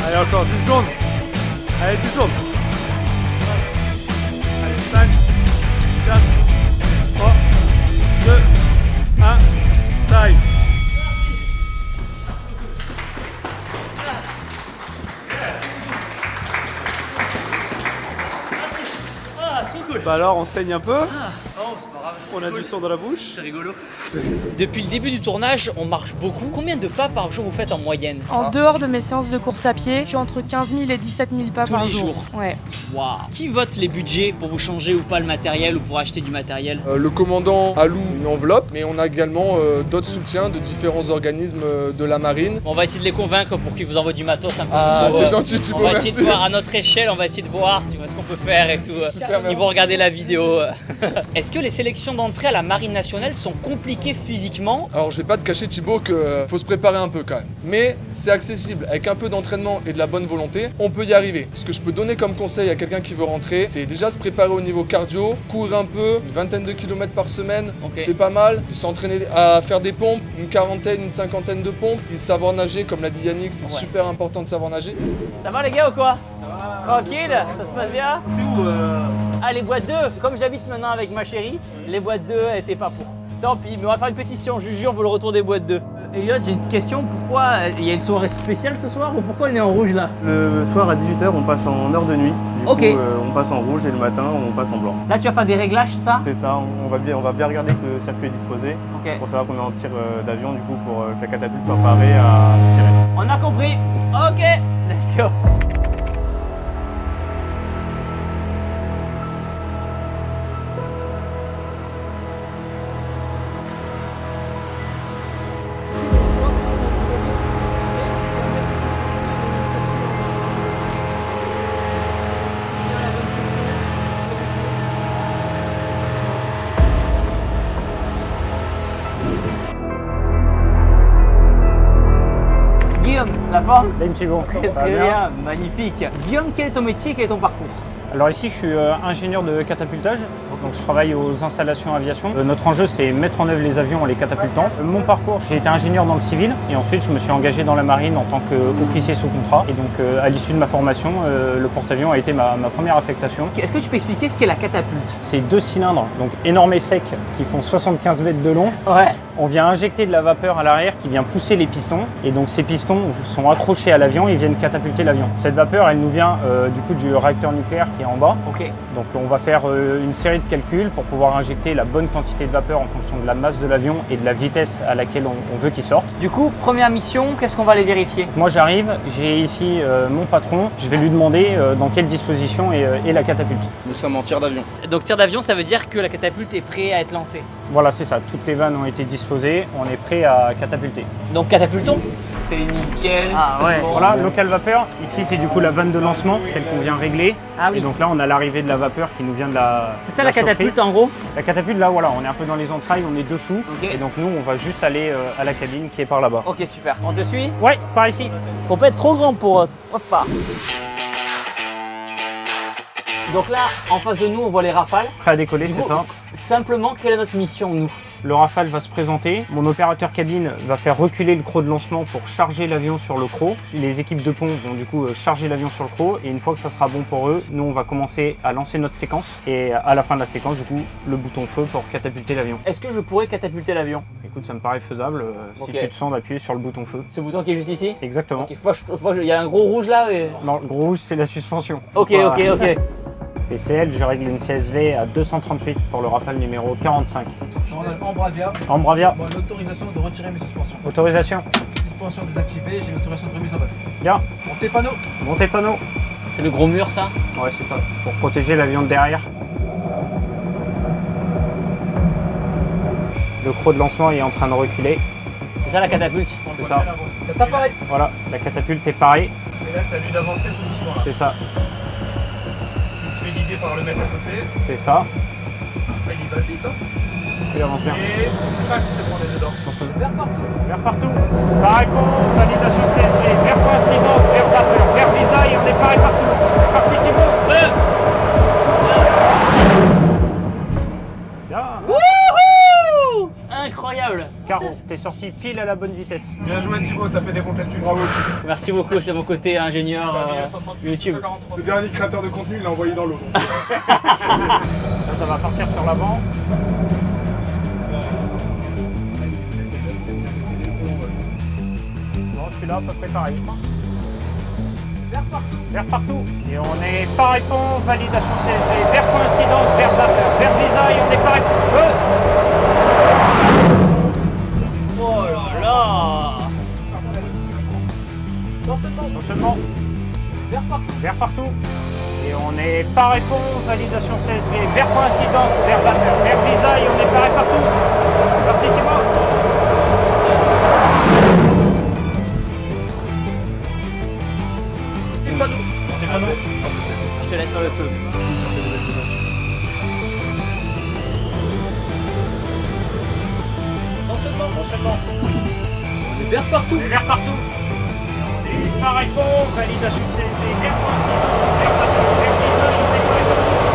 Allez, encore 10 secondes. Allez, 10 secondes. Allez, 5, 4, 3, 2, 1, time. Ah, trop cool. Bah alors, on saigne un peu. Ah, oh, c'est pas grave. On a du sang dans la bouche. C'est rigolo. Depuis le début du tournage, on marche beaucoup. Combien de pas par jour vous faites en moyenne? En dehors de mes séances de course à pied, je suis entre 15 000 et 17 000 pas Tous par les jour. jours. Ouais. Waouh. Qui vote les budgets pour vous changer ou pas le matériel ou pour acheter du matériel? Le commandant alloue une enveloppe, mais on a également d'autres soutiens de différents organismes de la marine. On va essayer de les convaincre pour qu'ils vous envoient du matos un peu Ah, plus. c'est gentil, Thibaut, On va merci. essayer de voir à notre échelle, on va essayer de voir, tu vois, ce qu'on peut faire et tout. Super, Ils merci. vont regarder la vidéo. Est-ce que les sélections d'entrée à la Marine nationale sont compliquées physiquement? Alors je vais pas te cacher Thibaut que faut se préparer un peu quand même. Mais c'est accessible, avec un peu d'entraînement et de la bonne volonté, on peut y arriver. Ce que je peux donner comme conseil à quelqu'un qui veut rentrer, c'est déjà se préparer au niveau cardio, courir un peu, une vingtaine de kilomètres par semaine, c'est pas mal. S'entraîner à faire des pompes, une quarantaine, une cinquantaine de pompes, et savoir nager, comme l'a dit Yannick, c'est super important de savoir nager. Ça va les gars ou quoi? Ça va. Tranquille, ça se passe bien? C'est où Ah, les boîtes 2. Comme j'habite maintenant avec ma chérie, les boîtes 2 étaient pas pour. Tant pis, mais on va faire une pétition, je jure, pour le retour des boîtes 2. Elliot, j'ai une petite question. Pourquoi il y a une soirée spéciale ce soir ou pourquoi on est en rouge là? Le soir à 18h, on passe en heure de nuit. Du Ok. coup, on passe en rouge et le matin, on passe en blanc. Là, tu vas faire des réglages, c'est ça? C'est ça, on va bien regarder que le circuit est disposé Ok. pour savoir qu'on est en tir d'avion, du coup, pour que la catapulte soit parée à tirer. On a compris. Ok, let's go. La forme? Dame Thibault. Très Ça va bien, magnifique. Guillaume, quel est ton métier, quel est ton parcours? Alors ici, je suis ingénieur de catapultage, donc je travaille aux installations aviation. Notre enjeu, c'est mettre en œuvre les avions en les catapultant. Mon parcours, j'ai été ingénieur dans le civil et ensuite je me suis engagé dans la marine en tant qu'officier sous contrat. Et donc à l'issue de ma formation, le porte-avions a été ma première affectation. Est-ce que tu peux expliquer ce qu'est la catapulte? C'est 2 cylindres, donc énormes et secs, qui font 75 mètres de long. Ouais. On vient injecter de la vapeur à l'arrière qui vient pousser les pistons. Et donc ces pistons sont accrochés à l'avion et viennent catapulter l'avion. Cette vapeur, elle nous vient du coup du réacteur nucléaire qui est en bas. Ok. Donc on va faire une série de calculs pour pouvoir injecter la bonne quantité de vapeur en fonction de la masse de l'avion et de la vitesse à laquelle on veut qu'il sorte. Du coup, première mission, qu'est-ce qu'on va aller vérifier? Moi j'arrive, j'ai ici mon patron, je vais lui demander dans quelle disposition est la catapulte. Nous sommes en tir d'avion. Donc tir d'avion, ça veut dire que la catapulte est prête à être lancée. Voilà, c'est ça, toutes les vannes ont été disposées, on est prêt à catapulter. Donc catapultons? C'est nickel. Ah ouais. Bon. Voilà, local vapeur. Ici, c'est du coup la vanne de lancement, celle qu'on vient régler. Ah oui. Et donc là, on a l'arrivée de la vapeur qui nous vient de la. C'est ça la catapulte en gros? La catapulte, là, voilà, on est un peu dans les entrailles, on est dessous. Okay. Et donc nous, on va juste aller à la cabine qui est par là-bas. Ok, super. On te suit? Ouais, par ici. Faut pas être trop grand pour. Hop pas. Donc là, en face de nous, on voit les Rafales. Prêt à décoller, c'est ça. Simplement, quelle est notre mission, nous? Le Rafale va se présenter. Mon opérateur cabine va faire reculer le croc de lancement pour charger l'avion sur le croc. Les équipes de pont vont du coup charger l'avion sur le croc. Et une fois que ça sera bon pour eux, nous, on va commencer à lancer notre séquence. Et à la fin de la séquence, du coup, le bouton feu pour catapulter l'avion. Est-ce que je pourrais catapulter l'avion? Écoute, ça me paraît faisable si tu te sens d'appuyer sur le bouton feu. Ce bouton qui est juste ici? Exactement. Okay. Il y a un gros rouge là et... Non, le gros rouge, c'est la suspension. Ok, ok. PCL, je règle une CSV à 238 pour le Rafale numéro 45. En Bravia. En Bravia. Bon, l'autorisation de retirer mes suspensions. Autorisation. Suspension désactivée, j'ai l'autorisation de remise en bas. Bien. Montez panneau. Montez panneau. C'est le gros mur ça? Ouais, c'est ça. C'est pour protéger l'avion de derrière. Le croc de lancement est en train de reculer. C'est ça la catapulte? C'est ça. Pareil. Voilà, la catapulte est pareille. Et là, c'est à lui d'avancer tout doucement. C'est ça. Il se fait guider par le mec à côté. C'est ça. Il y va vite. Hein. Il avance bien. Et crac, c'est bon, on est dedans. Vers partout. Vers partout. Pareil pour validation CSV. Vers coïncidence, vers vapeur, vers visa et on est pareil partout. C'est parti Thibault. Bien. Wouhou! Incroyable. Caro, t'es sorti pile à la bonne vitesse. Bien joué Thibault, t'as fait des bons calculs. Bravo Thibault. Merci beaucoup, c'est mon côté ingénieur YouTube. Le dernier créateur de contenu, il l'a envoyé dans l'eau. Ça va partir sur l'avant. Bon, celui-là, à peu près pareil. Vers partout. Vers partout. Et on est pareil pont, validation CSV, vers coïncidence, vers vapeur, vers visa et on est pareil feu. Oh là là. Fonctionnement. Vers partout. Et on est pareil pont, validation CSV, vers coïncidence, vers vapeur, vers visa et on est pareil partout. C'est parti Thibault. Je te laisse sur le feu. Fonctionnement. On est vers partout. Vers partout. On est pareil pont, validation CSV, vers coïncidence, vers vapeur, vers visa et on est pareil partout.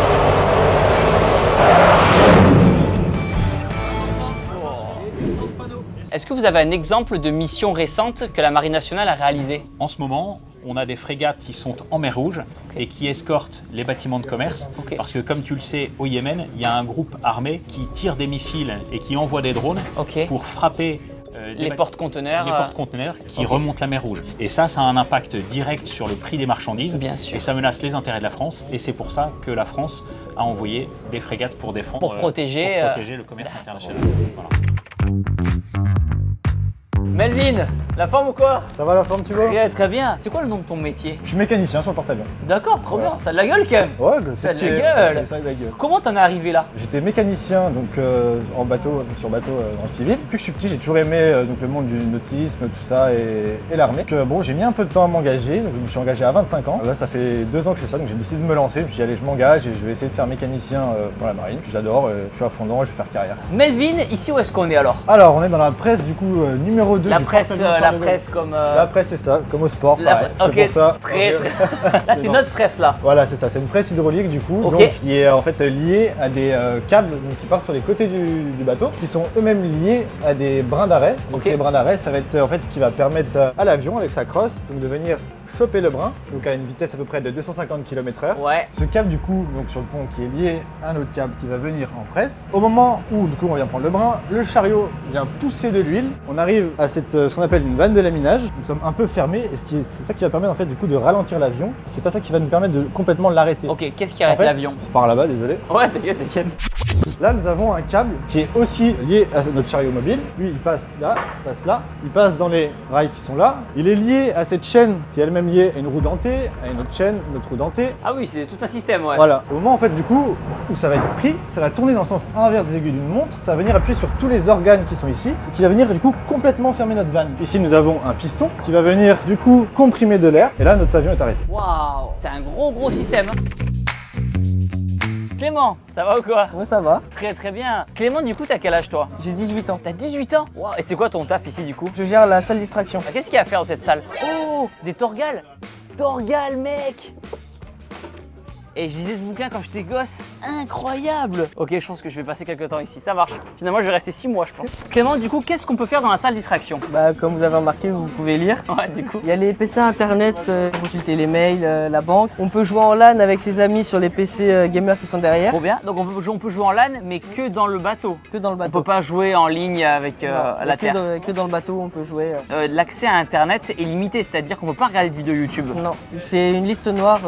Est-ce que vous avez un exemple de mission récente que la Marine nationale a réalisée? En ce moment, on a des frégates qui sont en mer Rouge et qui escortent les bâtiments de commerce. Parce que comme tu le sais, au Yémen, il y a un groupe armé qui tire des missiles et qui envoie des drones pour frapper les porte-conteneurs. Les porte-conteneurs qui remontent la mer Rouge. Et ça a un impact direct sur le prix des marchandises. Bien sûr. Et ça menace les intérêts de la France. Et c'est pour ça que la France a envoyé des frégates pour défendre, pour protéger le commerce international. Voilà. Melvin, la forme ou quoi? Ça va la forme Thibault? Très bien. C'est quoi le nom de ton métier? Je suis mécanicien sur le porte-avions. D'accord, trop bien. Ça a de la gueule quand même. Ouais, ça a de la gueule. Ça a de la gueule. Comment t'en es arrivé là? J'étais mécanicien donc en bateau, sur bateau dans le civil. Depuis que je suis petit, j'ai toujours aimé donc le monde du nautisme, tout ça et l'armée. Bon, j'ai mis un peu de temps à m'engager. Donc je me suis engagé à 25 ans. Là, ça fait 2 ans que je fais ça, donc j'ai décidé de me lancer. Je me suis dit allez, je m'engage et je vais essayer de faire mécanicien dans la marine. J'adore, je suis à fond dedans, je vais faire carrière. Melvin, ici où est-ce qu'on est alors? Alors, on est dans la presse du coup numéro 2 la du presse la presse comme. La presse, c'est ça, comme au sport. Pareil. Ok, C'est pour ça. très. Là, c'est notre presse là. Voilà, c'est ça, c'est une presse hydraulique du coup, Ok. donc, qui est en fait liée à des câbles donc, qui partent sur les côtés du bateau, qui sont eux-mêmes liés à des brins d'arrêt. Donc Ok. les brins d'arrêt, ça va être en fait ce qui va permettre à l'avion avec sa crosse donc, de venir choper le brin, donc à une vitesse à peu près de 250 km/h. Ouais. Ce câble du coup, donc sur le pont qui est lié à un autre câble qui va venir en presse. Au moment où du coup on vient prendre le brin, le chariot vient pousser de l'huile. On arrive à ce qu'on appelle une vanne de laminage. Nous sommes un peu fermés et c'est ça qui va permettre en fait du coup de ralentir l'avion. C'est pas ça qui va nous permettre de complètement l'arrêter. Ok, qu'est-ce qui arrête En fait, l'avion? On repart là-bas, désolé. Ouais, t'inquiète, t'inquiète. Là, nous avons un câble qui est aussi lié à notre chariot mobile. Lui, il passe là, il passe dans les rails qui sont là. Il est lié à cette chaîne qui est elle-même liée à une roue dentée, à une autre chaîne, une autre roue dentée. Ah oui, c'est tout un système, ouais. Voilà. Au moment en fait du coup où ça va être pris, ça va tourner dans le sens inverse des aiguilles d'une montre. Ça va venir appuyer sur tous les organes qui sont ici et qui va venir du coup complètement fermer notre vanne. Ici, nous avons un piston qui va venir du coup comprimer de l'air. Et là, notre avion est arrêté. Waouh, c'est un gros système. Clément, ça va ou quoi? Ouais, ça va. Très très bien. Clément, du coup, t'as quel âge toi? J'ai 18 ans. T'as 18 ans? Waouh. Et c'est quoi ton taf ici du coup? Je gère la salle distraction. Ah, qu'est-ce qu'il y a à faire dans cette salle? Oh, des torgales. Torgales, mec. Et je lisais ce bouquin quand j'étais gosse. Incroyable. Ok, je pense que je vais passer quelques temps ici. Ça marche. Finalement, je vais rester 6 mois, je pense. Clément, du coup, qu'est-ce qu'on peut faire dans la salle distraction? Bah, comme vous avez remarqué, vous pouvez lire. Ouais, du coup. Il y a les PC internet, consulter les mails, la banque. On peut jouer en LAN avec ses amis sur les PC gamers qui sont derrière. Trop bien. Donc on peut jouer en LAN, mais que dans le bateau. Que dans le On bateau. peut pas jouer en ligne avec la Terre. Que dans le bateau, on peut jouer. L'accès à Internet est limité, c'est-à-dire qu'on peut pas regarder de vidéos YouTube. Non, c'est une liste noire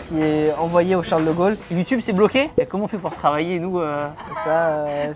qui est envoyée au Charles de Gaulle. YouTube c'est bloqué? Et comment on fait pour travailler nous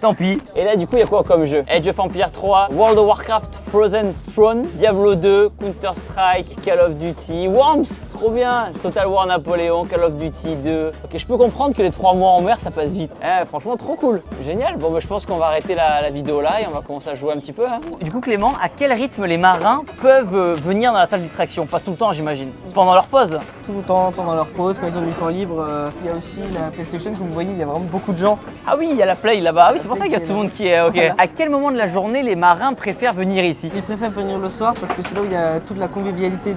Tant pis. Et là du coup il y a quoi comme jeu? Age of Empires 3, World of Warcraft, Frozen Throne, Diablo 2, Counter Strike, Call of Duty, Worms, trop bien, Total War Napoléon, Call of Duty 2. Ok, je peux comprendre que les 3 mois en mer ça passe vite. Franchement trop cool, génial. Bon bah, je pense qu'on va arrêter la vidéo là et on va commencer à jouer un petit peu. Du coup Clément, à quel rythme les marins peuvent venir dans la salle de distraction? Pas tout le temps j'imagine. Pendant leur pause? Tout le temps, pendant leur pause, quand ils ont du temps libre. Il y a aussi la PlayStation, comme vous voyez, il y a vraiment beaucoup de gens. Ah oui, il y a la Play là-bas. Ah oui, c'est pour ça qu'il y a tout le monde qui est ok. Voilà. À quel moment de la journée les marins préfèrent venir ici? Ils préfèrent venir le soir parce que c'est là où il y a toute la convivialité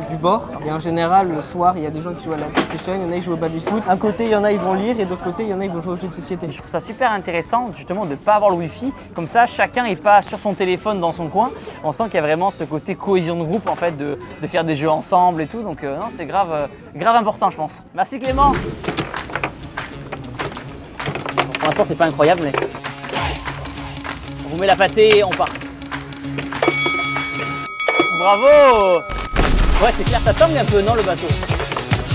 du bord. Et en général, le soir, il y a des gens qui jouent à la PlayStation, il y en a qui jouent au baby-foot. Un côté, il y en a, ils vont lire et de l'autre côté, il y en a, ils vont jouer aux jeux de société. Je trouve ça super intéressant justement de ne pas avoir le Wi-Fi. Comme ça, chacun n'est pas sur son téléphone dans son coin. On sent qu'il y a vraiment ce côté cohésion de groupe en fait, de faire des jeux ensemble et tout. Donc non, c'est grave important je pense. Merci Clément. Pour l'instant, c'est pas incroyable, mais on vous met la pâtée et on part. Bravo! Ouais, c'est clair, ça tangue un peu, non, le bateau?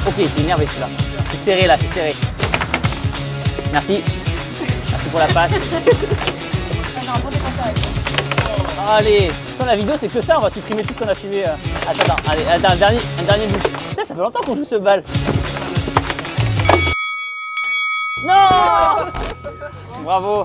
Ok, t'es énervé celui-là. C'est serré là, c'est serré. Merci. Merci pour la passe. Allez, putain, la vidéo c'est que ça, on va supprimer tout ce qu'on a filmé. Attends, allez, un dernier but. Putain, ça fait longtemps qu'on joue ce bal. Non! Bravo!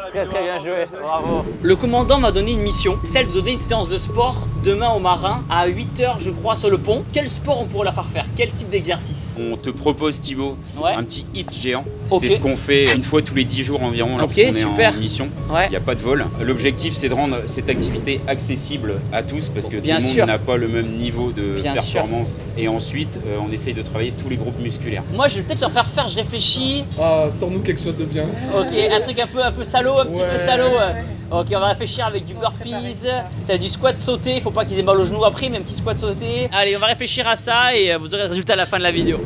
Très très bien joué, bravo. Le commandant m'a donné une mission, celle de donner une séance de sport demain aux marins à 8h je crois sur le pont. Quel sport on pourrait leur faire? Quel type d'exercice? On te propose Thibaut un petit hit géant. Ok. C'est ce qu'on fait une fois tous les 10 jours environ lorsqu'on est super. en mission. Ouais. Il n'y a pas de vol. L'objectif c'est de rendre cette activité accessible à tous parce que Bien tout le sûr. monde n'a pas le même niveau de Bien performance. Et ensuite on essaye de travailler tous les groupes musculaires. Moi je vais peut-être leur faire faire, je réfléchis. Ah, sors-nous quelque chose de bien. Ok, un truc un peu salaud, un petit peu salaud. Ok, on va réfléchir avec du burpees, t'as du squat sauté, faut pas qu'ils aient mal au genou après, mais un petit squat sauté. Allez, on va réfléchir à ça et vous aurez le résultat à la fin de la vidéo.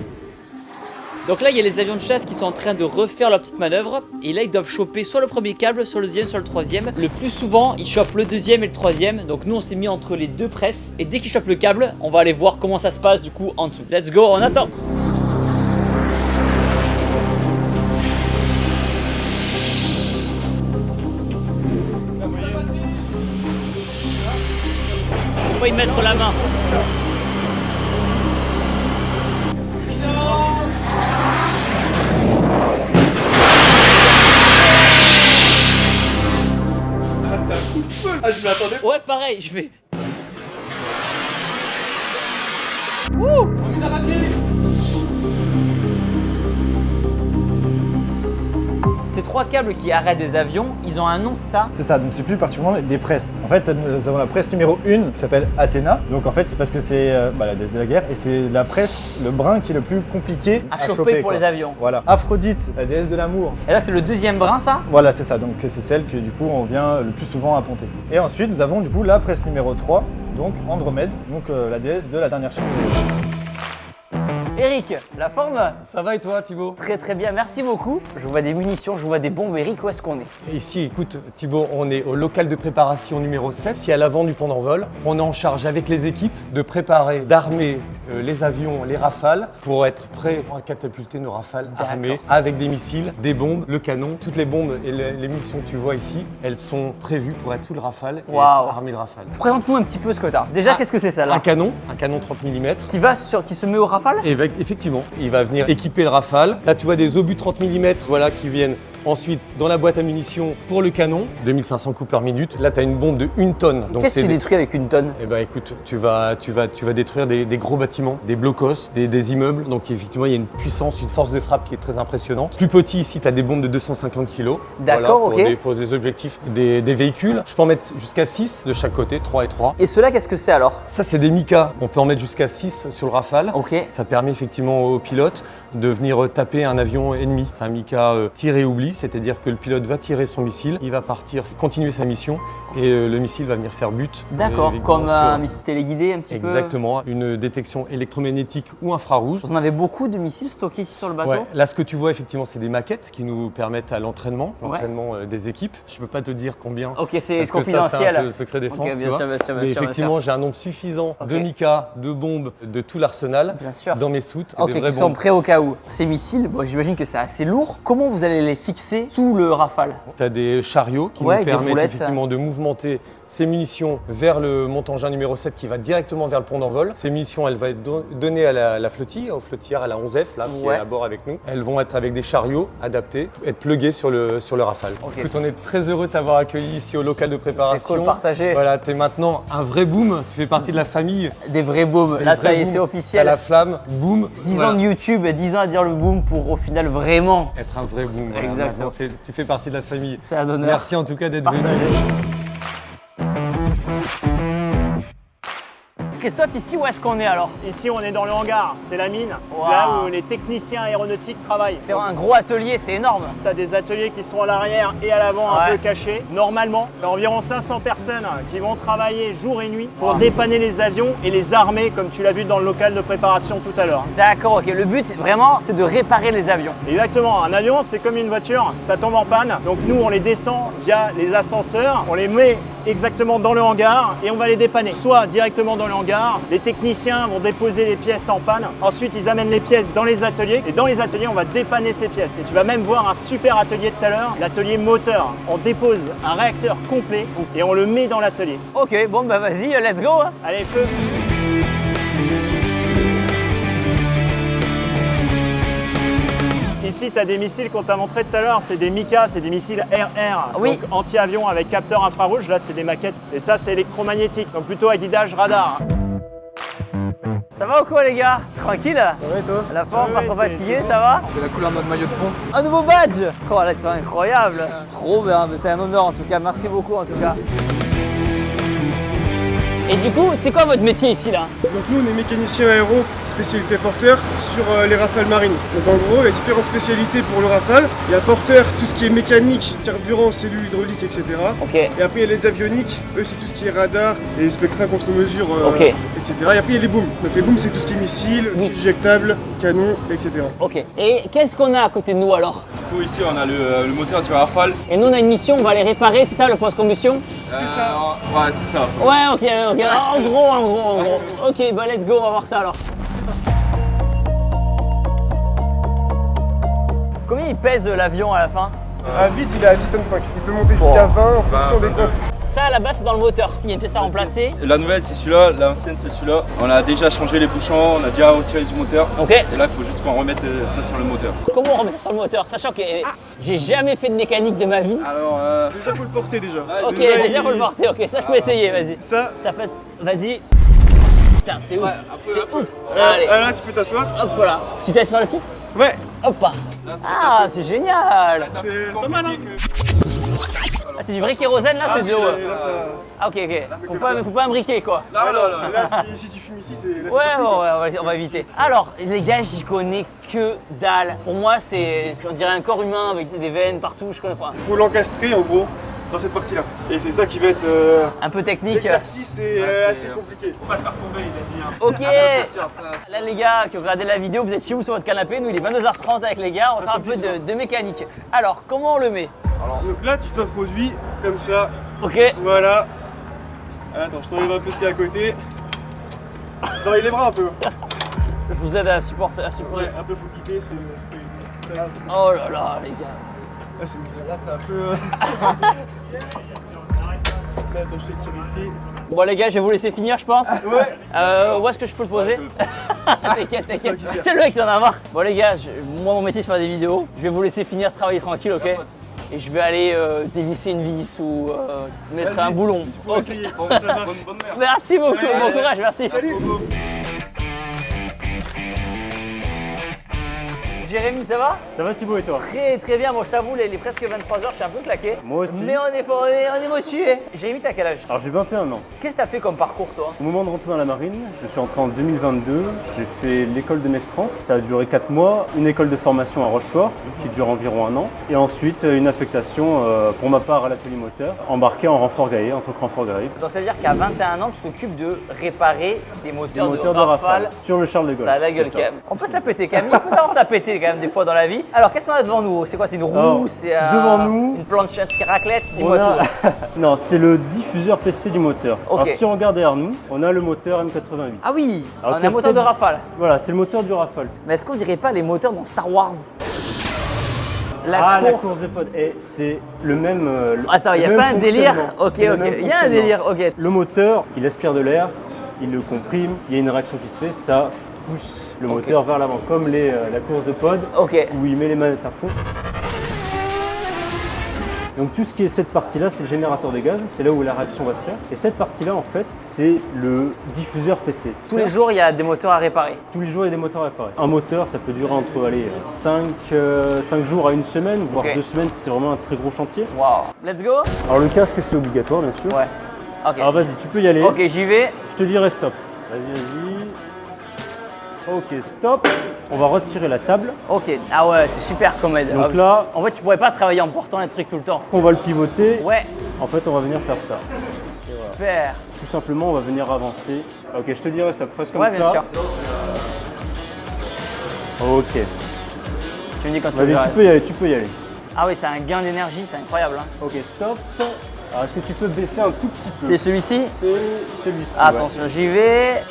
Donc là, il y a les avions de chasse qui sont en train de refaire leur petite manœuvre. Et là, ils doivent choper soit le premier câble, soit le deuxième, soit le troisième. Le plus souvent, ils chopent le deuxième et le troisième. Donc nous, on s'est mis entre les deux presses. Et dès qu'ils chopent le câble, on va aller voir comment ça se passe du coup en dessous. Let's go, on attend. On va y mettre la main. Ah, je m'attendais. Ouais, pareil, je vais. Wouh! Ces 3 câbles qui arrêtent des avions, ils ont un nom, c'est ça? C'est ça, donc c'est plus particulièrement des presses. En fait, nous avons la presse numéro 1 qui s'appelle Athéna. Donc en fait, c'est parce que c'est la déesse de la guerre et c'est la presse, le brin qui est le plus compliqué à choper pour les avions. Voilà. Aphrodite, la déesse de l'amour. Et là, c'est le 2e brin, ça? Voilà, c'est ça. Donc c'est celle que du coup on vient le plus souvent à ponter. Et ensuite, nous avons du coup la presse numéro 3, donc Andromède, donc la déesse de la dernière chance. Eric, la forme? Ça va et toi Thibaut? Très très bien, merci beaucoup. Je vois des munitions, je vois des bombes. Eric, où est-ce qu'on est? Ici, écoute Thibaut, on est au local de préparation numéro 7, ici à l'avant du pont d'envol. On est en charge avec les équipes de préparer, d'armer les avions, les rafales, pour être prêts à catapulter nos rafales armées avec des missiles, des bombes, le canon. Toutes les bombes et les munitions que tu vois ici, elles sont prévues pour être full rafale et armer le rafale. Présente-nous un petit peu ce que tu as. Déjà, qu'est-ce que c'est ça là? Un canon 30 mm. Qui se met au rafale? Effectivement, il va venir équiper le rafale. Là, tu vois des obus 30 mm voilà, qui viennent ensuite dans la boîte à munitions pour le canon, 2500 coups par minute. Là, tu as une bombe de 1 tonne. Qu'est-ce que tu détruis avec 1 tonne? Eh ben, écoute, tu vas détruire des gros bâtiments, des blocos, des immeubles. Donc, effectivement, il y a une puissance, une force de frappe qui est très impressionnante. Plus petit, ici, tu as des bombes de 250 kg. D'accord, voilà, ok. Pour des objectifs, des véhicules. Je peux en mettre jusqu'à 6 de chaque côté, 3 et 3. Et ceux-là, qu'est-ce que c'est alors? Ça, c'est des Mika. On peut en mettre jusqu'à 6 sur le Rafale. Ok. Ça permet effectivement au pilote de venir taper un avion ennemi. C'est un Mika tir et oubli, c'est-à-dire que le pilote va tirer son missile, il va partir, continuer sa mission et le missile va venir faire but. D'accord, comme un missile téléguidé un petit peu. Exactement, une détection électromagnétique ou infrarouge. Vous en avez beaucoup de missiles stockés ici sur le bateau? Ouais. Là, ce que tu vois effectivement, c'est des maquettes qui nous permettent à l'entraînement des équipes. Je peux pas te dire combien. Ok, c'est confidentiel. Ça, c'est un peu secret défense. Okay, bien sûr, bien sûr, mais effectivement, j'ai un nombre suffisant de Mika, de bombes, de tout l'arsenal dans mes soutes. Ok, qui sont prêts au cas où. Ces missiles, bon, j'imagine que c'est assez lourd. Comment vous allez les fixer sous le Rafale? Tu as des chariots qui nous permettent effectivement de mouvementer ces munitions vers le monte-engin numéro 7 qui va directement vers le pont d'envol. Ces munitions, elles vont être données à la flottille, aux flottières, à la 11F là, qui est à bord avec nous. Elles vont être avec des chariots adaptés, être pluguées sur le Rafale. Okay. Écoute, on est très heureux de t'avoir accueilli ici au local de préparation. C'est cool, partagé. Voilà, tu es maintenant un vrai boom, tu fais partie de la famille. Des vrais booms, là ça y est, c'est officiel. À la flamme, boom. 10 ans de YouTube et 10 ans à dire le boom pour au final vraiment être un vrai boom. Voilà. Exactement. Tu fais partie de la famille. C'est un honneur. Merci en tout cas d'être venu. Christophe, ici où est-ce qu'on est alors? Ici on est dans le hangar, c'est la mine, c'est là où les techniciens aéronautiques travaillent. C'est un gros atelier, c'est énorme. Tu as des ateliers qui sont à l'arrière et à l'avant un peu cachés. Normalement, il y a environ 500 personnes qui vont travailler jour et nuit pour dépanner les avions et les armer comme tu l'as vu dans le local de préparation tout à l'heure. D'accord, ok. Le but vraiment c'est de réparer les avions. Exactement, un avion c'est comme une voiture, ça tombe en panne. Donc nous on les descend via les ascenseurs, on les met exactement dans le hangar et on va les dépanner. Soit directement dans le hangar, les techniciens vont déposer les pièces en panne. Ensuite, ils amènent les pièces dans les ateliers et dans les ateliers, on va dépanner ces pièces. Et tu vas même voir un super atelier tout à l'heure, l'atelier moteur. On dépose un réacteur complet et on le met dans l'atelier. Ok, bon bah vas-y, let's go. Allez, feu. Ici, tu as des missiles qu'on t'a montré tout à l'heure, c'est des Mika, c'est des missiles RR, donc anti-avion avec capteur infrarouge. Là, c'est des maquettes et ça, c'est électromagnétique, donc plutôt à guidage radar. Ça va ou quoi les gars? Tranquille? Ouais, toi? À la forme, pas trop fatigué, ça va? C'est la couleur de notre maillot de pont. Un nouveau badge! Oh là, ils sont incroyables! Trop bien, c'est un honneur en tout cas, merci beaucoup en tout cas. Et du coup, c'est quoi votre métier ici là? Donc nous on est mécanicien aéro, spécialité porteur sur les Rafales marines. Donc en gros il y a différentes spécialités pour le Rafale. Il y a porteur, tout ce qui est mécanique, carburant, cellules hydrauliques, etc. Et après il y a les avioniques, eux c'est tout ce qui est radar et spectra contre-mesure, etc. Et après il y a les booms. Donc les booms c'est tout ce qui est missiles, subjectables, canons, etc. Ok. Et qu'est-ce qu'on a à côté de nous alors? Du coup ici on a le moteur du Rafale. Et nous on a une mission, on va les réparer, c'est ça le post-combustion? C'est ça. Ouais c'est ça. Ouais ok. En gros. Ok, bah let's go, on va voir ça alors. Combien il pèse l'avion à la fin? À vide, il est à 10 tonnes 5. Il peut monter jusqu'à 20 en fonction des coffres. Ça à la base c'est dans le moteur, s'il y a une pièce à remplacer. La nouvelle c'est celui-là, l'ancienne c'est celui-là. On a déjà changé les bouchons, on a déjà retiré du moteur. Ok. Et là il faut juste qu'on remette ça sur le moteur. Comment on remet ça sur le moteur? Sachant que j'ai jamais fait de mécanique de ma vie. Alors déjà faut le porter déjà. Ok, déjà faut le porter, ok, ça je peux essayer, vas-y. Ça fait. Vas-y. Putain, c'est ouf. C'est ouf. Allez. Là tu peux t'asseoir. Hop là. Tu t'assois là-dessus? Ouais. Hop. Ah, c'est génial. C'est pas mal, hein. Ah, c'est du vrai kérosène là, c'est de l'eau. Là, ça... Ah, ok, ok. Faut pas imbriquer quoi. Là, là, si tu fumes ici, c'est... Ouais, bon, on va éviter. Alors, les gars, j'y connais que dalle. Pour moi, c'est, on dirait un corps humain avec des veines partout, je connais pas. Il faut l'encastrer en gros dans cette partie-là. Et c'est ça qui va être... un peu technique. L'exercice c'est assez compliqué. Faut pas le faire tomber, il a dit. Hein. Ok. Ah, ça, sûr, Là, les gars qui ont regardé la vidéo, vous êtes chez vous sur votre canapé. Nous, il est 22h30 avec les gars. On va faire un peu de mécanique. Alors, comment on le met? Donc là, tu t'introduis comme ça. Ok. Voilà. Attends, je t'enlève un peu ce qu'il y a à côté. Travaille les bras un peu. Je vous aide à supporter. Ouais, un peu faut quitter. Oh là là, les gars. Là, c'est un peu... Là, attends, je te tire ici. Bon les gars, je vais vous laisser finir, je pense. Ouais. Où est-ce que je peux le poser? T'inquiète, t'inquiète. C'est le mec qui en a marre. Bon les gars, moi mon métier c'est faire des vidéos. Je vais vous laisser finir, travailler tranquille, ok? Et je vais aller dévisser une vis ou mettre un boulon. Okay. Bon, ça marche. Bonne merde. Merci beaucoup, bon courage, merci. Salut. Jérémy, ça va? Ça va Thibaut et toi? Très très bien, bon je t'avoue, il est presque 23h, je suis un peu claqué. Moi aussi. Mais on est fort, on est motivé. Jérémy, t'as quel âge? Alors j'ai 21 ans. Qu'est-ce que t'as fait comme parcours toi? Au moment de rentrer dans la marine, je suis entré en 2022, j'ai fait l'école de Mestrance, ça a duré 4 mois, une école de formation à Rochefort qui dure environ 1 an, et ensuite une affectation pour ma part à l'atelier moteur, embarqué en renfort Gaillé, en tant que renfort Gaillé. Donc ça veut dire qu'à 21 ans, tu t'occupes de réparer des moteurs, de Rafale sur le Charles de Gaulle. Ça a la gueule quand même. On peut se la péter quand même, il faut savoir se la péter quand même des fois dans la vie. Alors qu'est-ce qu'on a devant nous? C'est quoi? C'est une roue? C'est devant nous, une planchette qui raclette? Dis-moi tout. Non, c'est le diffuseur PC du moteur. Okay. Alors si on regarde derrière nous, on a le moteur M88. Ah oui, alors, on a un moteur de Rafale. Voilà, c'est le moteur du Rafale. Mais est-ce qu'on dirait pas les moteurs dans Star Wars? La course de pod. Et c'est le même. Attends, il n'y a pas un délire? Ok, ok, il y a un délire, ok. Le moteur, il aspire de l'air, il le comprime, il y a une réaction qui se fait, ça pousse le moteur vers l'avant, comme la course de pod, où il met les manettes à fond. Donc tout ce qui est cette partie-là, c'est le générateur de gaz, c'est là où la réaction va se faire. Et cette partie-là, en fait, c'est le diffuseur PC. Tous les jours, il y a des moteurs à réparer? Tous les jours, il y a des moteurs à réparer. Un moteur, ça peut durer entre 5 jours à 1 semaine, voire 2 semaines si c'est vraiment un très gros chantier. Waouh, let's go. Alors le casque, c'est obligatoire, bien sûr. Ouais. Ok. Alors vas-y, tu peux y aller. Ok, j'y vais. Je te dirai stop. Vas-y, vas-y. Ok, stop. On va retirer la table. Ok, ah ouais, c'est super commode. Donc là, en fait, tu pourrais pas travailler en portant les trucs tout le temps. On va le pivoter. Ouais. En fait, on va venir faire ça. Super. Tout simplement, on va venir avancer. Ok, je te dirai stop. Reste comme ça. Ouais, bien sûr. Ok. Tu me dis quand tu veux. Vas-y, tu peux y aller, tu peux y aller. Ah oui, c'est un gain d'énergie, c'est incroyable. Hein. Ok, stop. Alors, est-ce que tu peux baisser un tout petit peu? C'est celui-ci? C'est celui-ci. Attention, ouais. J'y vais.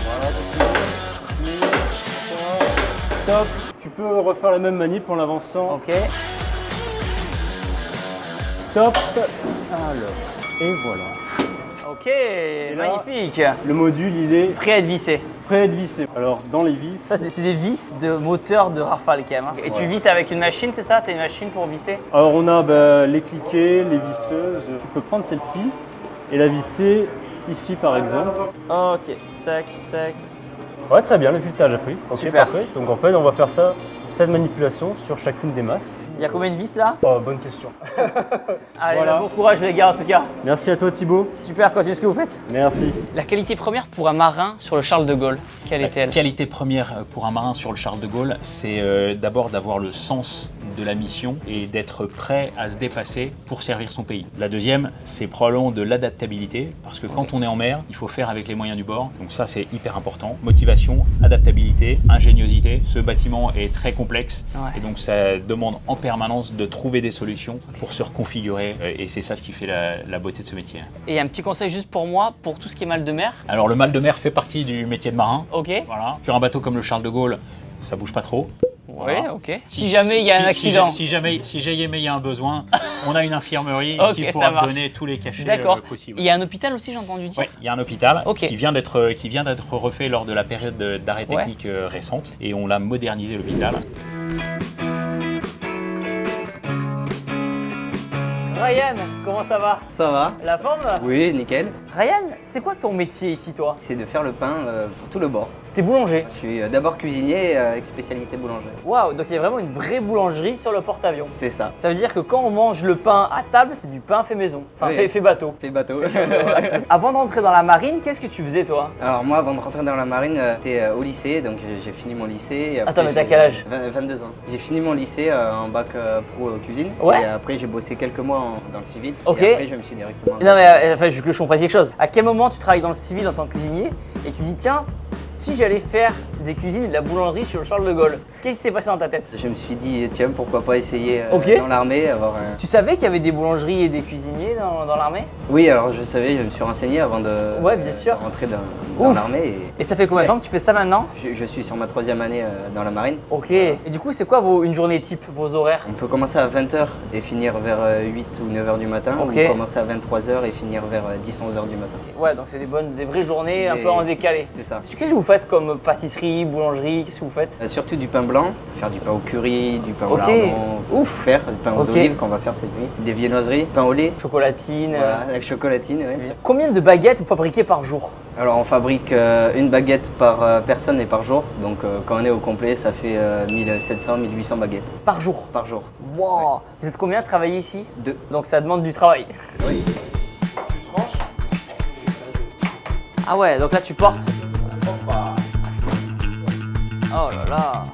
Voilà, stop. Tu peux refaire la même manip en l'avançant. Ok. Stop. Alors, et voilà. Ok, magnifique. Le module, il est prêt à être vissé. Prêt à être vissé. Alors, dans les vis... Ça, c'est des vis de moteur de Rafale quand même. Hein. Et tu visses avec une machine, c'est ça? Tu as une machine pour visser? Alors, on a les cliquets, les visseuses. Tu peux prendre celle-ci et la visser ici, par exemple. Ok, tac, tac. Ouais, très bien, le filetage a pris. Ok, super. Parfait. Donc, en fait, on va faire ça, cette manipulation sur chacune des masses. Il y a combien de vis là? Oh, bonne question. Allez, voilà. Bon courage les gars en tout cas. Merci à toi Thibaut. Super, continuez ce que vous faites. Merci. La qualité première pour un marin sur le Charles de Gaulle, quelle est-elle? La qualité première pour un marin sur le Charles de Gaulle, c'est d'abord d'avoir le sens de la mission et d'être prêt à se dépasser pour servir son pays. La deuxième, c'est probablement de l'adaptabilité, parce que quand on est en mer, il faut faire avec les moyens du bord. Donc ça, c'est hyper important. Motivation, adaptabilité, ingéniosité. Ce bâtiment est très complexe et donc ça demande en permanence de trouver des solutions pour se reconfigurer et c'est ça ce qui fait la beauté de ce métier. Et un petit conseil juste pour moi, pour tout ce qui est mal de mer? Alors le mal de mer fait partie du métier de marin. Ok. Voilà. Sur un bateau comme le Charles de Gaulle, ça bouge pas trop. Voilà. Oui, ok. Si jamais il y a un accident. Si jamais il y a un besoin, on a une infirmerie qui pourra donner tous les cachets possibles. Il y a un hôpital aussi, j'ai entendu dire? Oui, il y a un hôpital qui vient d'être refait lors de la période d'arrêt technique récente et on l'a modernisé l'hôpital. Ryan, comment ça va? Ça va. La forme? Oui, nickel. Ryan, c'est quoi ton métier ici toi? C'est de faire le pain pour tout le bord. T'es boulanger? Je suis d'abord cuisinier avec spécialité boulangerie. Waouh, donc il y a vraiment une vraie boulangerie sur le porte-avions. C'est ça. Ça veut dire que quand on mange le pain à table, c'est du pain fait maison. Enfin, Oui. fait bateau. Fait bateau. Avant d'entrer dans la marine, qu'est-ce que tu faisais toi? Alors moi, avant de rentrer dans la marine, j'étais au lycée, donc j'ai fini mon lycée. Et après, Attends, mais t'as quel âge? 22 ans. J'ai fini mon lycée en bac pro cuisine. Ouais. Et après, j'ai bossé quelques mois dans le civil. Ok. Et après, je me suis directement... Non mais enfin, je comprends quelque chose. À quel moment tu travailles dans le civil en tant que cuisinier et tu dis tiens, si j'allais faire des cuisines et de la boulangerie sur le Charles de Gaulle, qu'est-ce qui s'est passé dans ta tête? Je me suis dit tiens, pourquoi pas essayer Ok. dans l'armée, avoir un... Tu savais qu'il y avait des boulangeries et des cuisiniers dans l'armée? Oui, alors je savais, je me suis renseigné avant de Ouais, bien sûr. rentrer dans l'armée. Et ça fait combien de temps que tu fais ça maintenant? Je suis sur ma 3e année dans la marine. Ok. Et du coup, c'est quoi une journée type, vos horaires? On peut commencer à 20h et finir vers 8 ou 9h du matin. Ok. Ou commencer à 23h et finir vers 10 ou 11h du matin. Ouais, donc c'est des vraies journées un peu en décalé. C'est ça. Qu'est-ce que vous faites comme pâtisserie, boulangerie? Qu'est-ce que vous faites? Surtout du pain blanc, faire du pain au curry, du pain au Ok. lardon. Ouf. Faire du pain aux Ok. olives qu'on va faire cette nuit. Des viennoiseries, pain au lait. Chocolatine. Voilà, avec chocolatine, ouais. Combien de baguettes vous fabriquez par jour? Alors on fabrique une baguette par personne et par jour. Donc quand on est au complet, ça fait 1700, 1800 baguettes. Par jour? Par jour. Wow. Vous êtes combien à travailler ici? 2. Donc ça demande du travail. Oui. Ah ouais, donc là tu portes. Oh là là.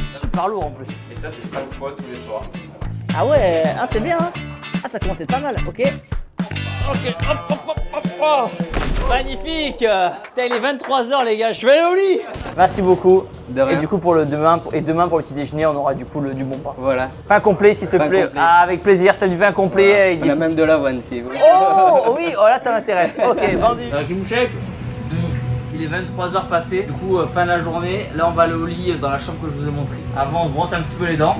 Super lourd en plus. Et ça, c'est 5 fois tous les soirs. Ah ouais, ah c'est bien hein. Ah ça commence à être pas mal, ok. Ok, hop hop hop hop hop. Magnifique. Putain, il est 23h les gars, je vais aller au lit. Merci beaucoup. De rien. Et du coup pour demain pour le petit déjeuner, on aura du coup du bon pain. Voilà. Pain complet s'il te Pain plaît. complet. Ah, avec plaisir, c'est du pain complet. Voilà. Avec On a même de l'avoine si vous voulez. Oh oui, oh là ça m'intéresse. Ok, vendu. Il est 23h passé, du coup fin de la journée. Là on va aller au lit dans la chambre que je vous ai montré. Avant on se brosse un petit peu les dents.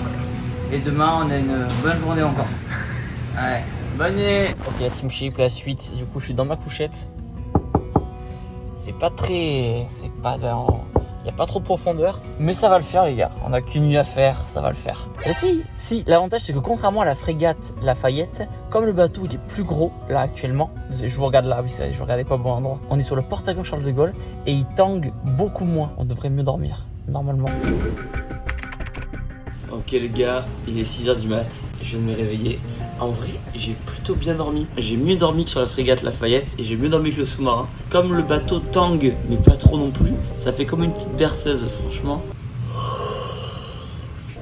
Et demain on a une bonne journée encore. Ouais, bonne nuit. Ok, la team shape, la suite. Du coup je suis dans ma couchette. C'est pas très... C'est pas... Il n'y a pas trop de profondeur, mais ça va le faire les gars. On n'a qu'une nuit à faire, ça va le faire. Et si, l'avantage c'est que contrairement à la frégate Lafayette, comme le bateau il est plus gros là actuellement, je vous regarde là, oui je regardais pas au bon endroit. On est sur le porte-avions Charles de Gaulle et il tangue beaucoup moins. On devrait mieux dormir, normalement. Ok les gars, il est 6h du mat, je viens de me réveiller. En vrai, j'ai plutôt bien dormi. J'ai mieux dormi que sur la frégate Lafayette et j'ai mieux dormi que le sous-marin. Comme le bateau tangue, mais pas trop non plus, ça fait comme une petite berceuse, franchement.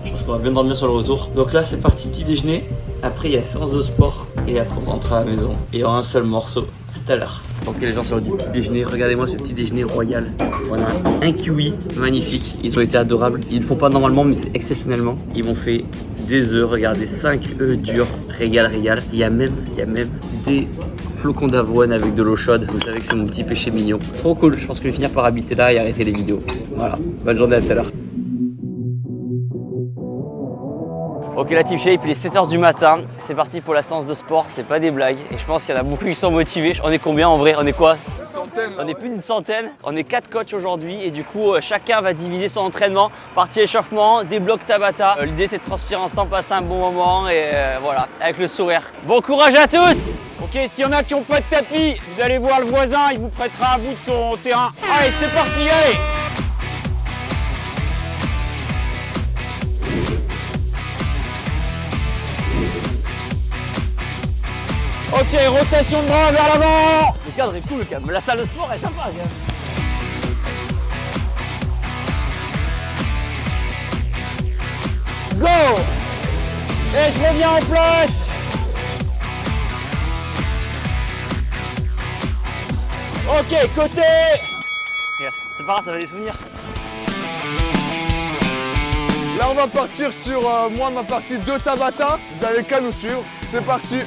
Je pense qu'on va bien dormir sur le retour. Donc là, c'est parti petit déjeuner. Après, il y a séance de sport et après, on rentre à la maison. Et en un seul morceau. À tout à l'heure. Ok les gens, sur du petit déjeuner, regardez-moi ce petit déjeuner royal. Voilà, un kiwi, magnifique. Ils ont été adorables. Ils le font pas normalement, mais c'est exceptionnellement. Ils m'ont fait des œufs, regardez, 5 œufs durs, régal. Il y a même des flocons d'avoine avec de l'eau chaude. Vous savez que c'est mon petit péché mignon. Trop cool, je pense que je vais finir par habiter là et arrêter les vidéos. Voilà, bonne journée, à tout à l'heure. Ok la team shape, il est 7h du matin, c'est parti pour la séance de sport, c'est pas des blagues et je pense qu'il y en a beaucoup qui sont motivés. On est combien en vrai? On est quoi? Une centaine. On est plus d'une centaine. On est 4 coachs aujourd'hui et du coup chacun va diviser son entraînement. Partie échauffement, des blocs Tabata. L'idée c'est de transpirer ensemble, passer un bon moment et voilà, avec le sourire. Bon courage à tous. Ok, s'il y en a qui n'ont pas de tapis, vous allez voir le voisin, il vous prêtera un bout de son terrain. Allez, c'est parti, allez! Ok, rotation de bras vers l'avant. Le cadre est cool quand même, la salle de sport est sympa quand même. Go! Et je reviens en place. Ok, côté. Regarde, c'est pas grave, ça va des souvenirs. Là on va partir sur moi ma partie de Tabata. Vous avez qu'à nous suivre. C'est parti.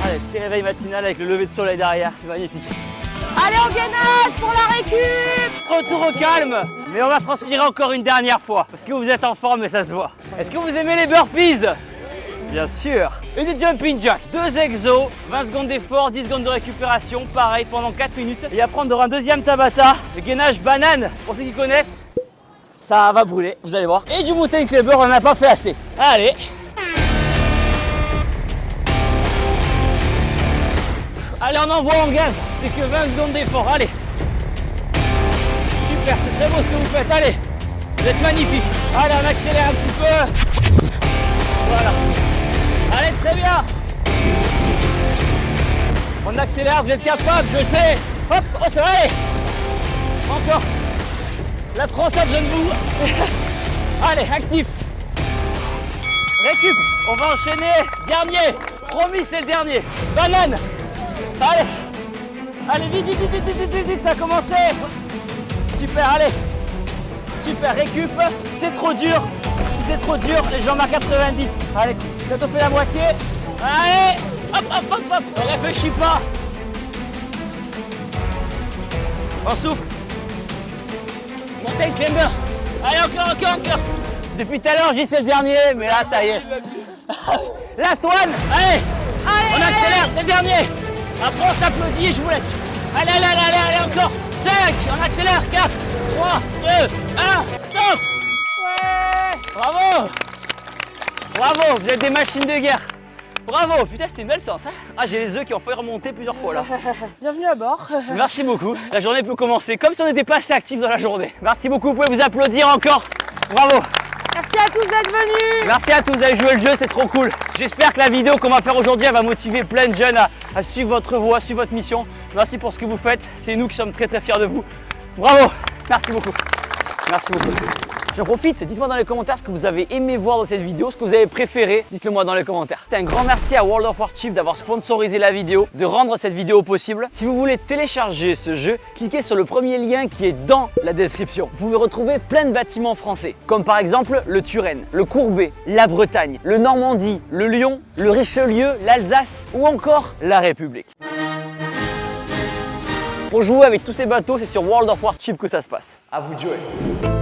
Allez, petit réveil matinal avec le lever de soleil derrière, c'est magnifique. Allez, on gainage pour la récup. Retour au calme, mais on va transpirer encore une dernière fois parce que vous êtes en forme et ça se voit. Est-ce que vous aimez les burpees? Bien sûr. et des jumping jacks. 2 exos, 20 secondes d'effort, 10 secondes de récupération, pareil pendant 4 minutes. Et après on aura un deuxième Tabata, le gainage banane, pour ceux qui connaissent, ça va brûler, vous allez voir. Et du mountain climber, on n'en a pas fait assez. Allez. Allez, on envoie en gaz, c'est que 20 secondes d'effort, allez. Super, c'est très beau ce que vous faites, allez. Vous êtes magnifique. Allez, on accélère un petit peu. Voilà. Allez, très bien. On accélère, vous êtes capable, je sais. Hop, oh, ça va aller. Encore. La transe a besoin de vous. Allez, actif. Récup, on va enchaîner. Dernier. Promis, c'est le dernier. Banane. Allez. Allez, vite, ça a commencé. Super, allez. Super, récup. C'est trop dur. Si c'est trop dur, les jambes à 90. Allez, bientôt fait la moitié. Allez. Hop, hop, hop, hop. On réfléchit pas. On souffle. Mountain climber. Allez, encore. Depuis tout à l'heure, je dis c'est le dernier, mais là, ça y est. Last one. Allez. On accélère, c'est le dernier. Après, on s'applaudit et je vous laisse. Allez, encore. 5. On accélère. 4, 3, 2, 1. Stop. Ouais. Bravo, vous êtes des machines de guerre. Bravo, putain, c'était une belle séance. Hein. Ah, j'ai les œufs qui ont fait remonter plusieurs fois là. Bienvenue à bord. Merci beaucoup. La journée peut commencer comme si on n'était pas assez actifs dans la journée. Merci beaucoup, vous pouvez vous applaudir encore. Bravo. Merci à tous d'être venus. Merci à tous, vous avez joué le jeu, c'est trop cool. J'espère que la vidéo qu'on va faire aujourd'hui, elle va motiver plein de jeunes à suivre votre voie, à suivre votre mission. Merci pour ce que vous faites. C'est nous qui sommes très fiers de vous. Bravo. Merci beaucoup. Merci beaucoup. J'en profite, dites-moi dans les commentaires ce que vous avez aimé voir dans cette vidéo, ce que vous avez préféré, dites-le moi dans les commentaires. Un grand merci à World of Warchief d'avoir sponsorisé la vidéo, de rendre cette vidéo possible. Si vous voulez télécharger ce jeu, cliquez sur le premier lien qui est dans la description. Vous pouvez retrouver plein de bâtiments français, comme par exemple le Turenne, le Courbet, la Bretagne, le Normandie, le Lyon, le Richelieu, l'Alsace ou encore la République. Pour jouer avec tous ces bateaux, c'est sur World of Warchief que ça se passe. À vous de jouer.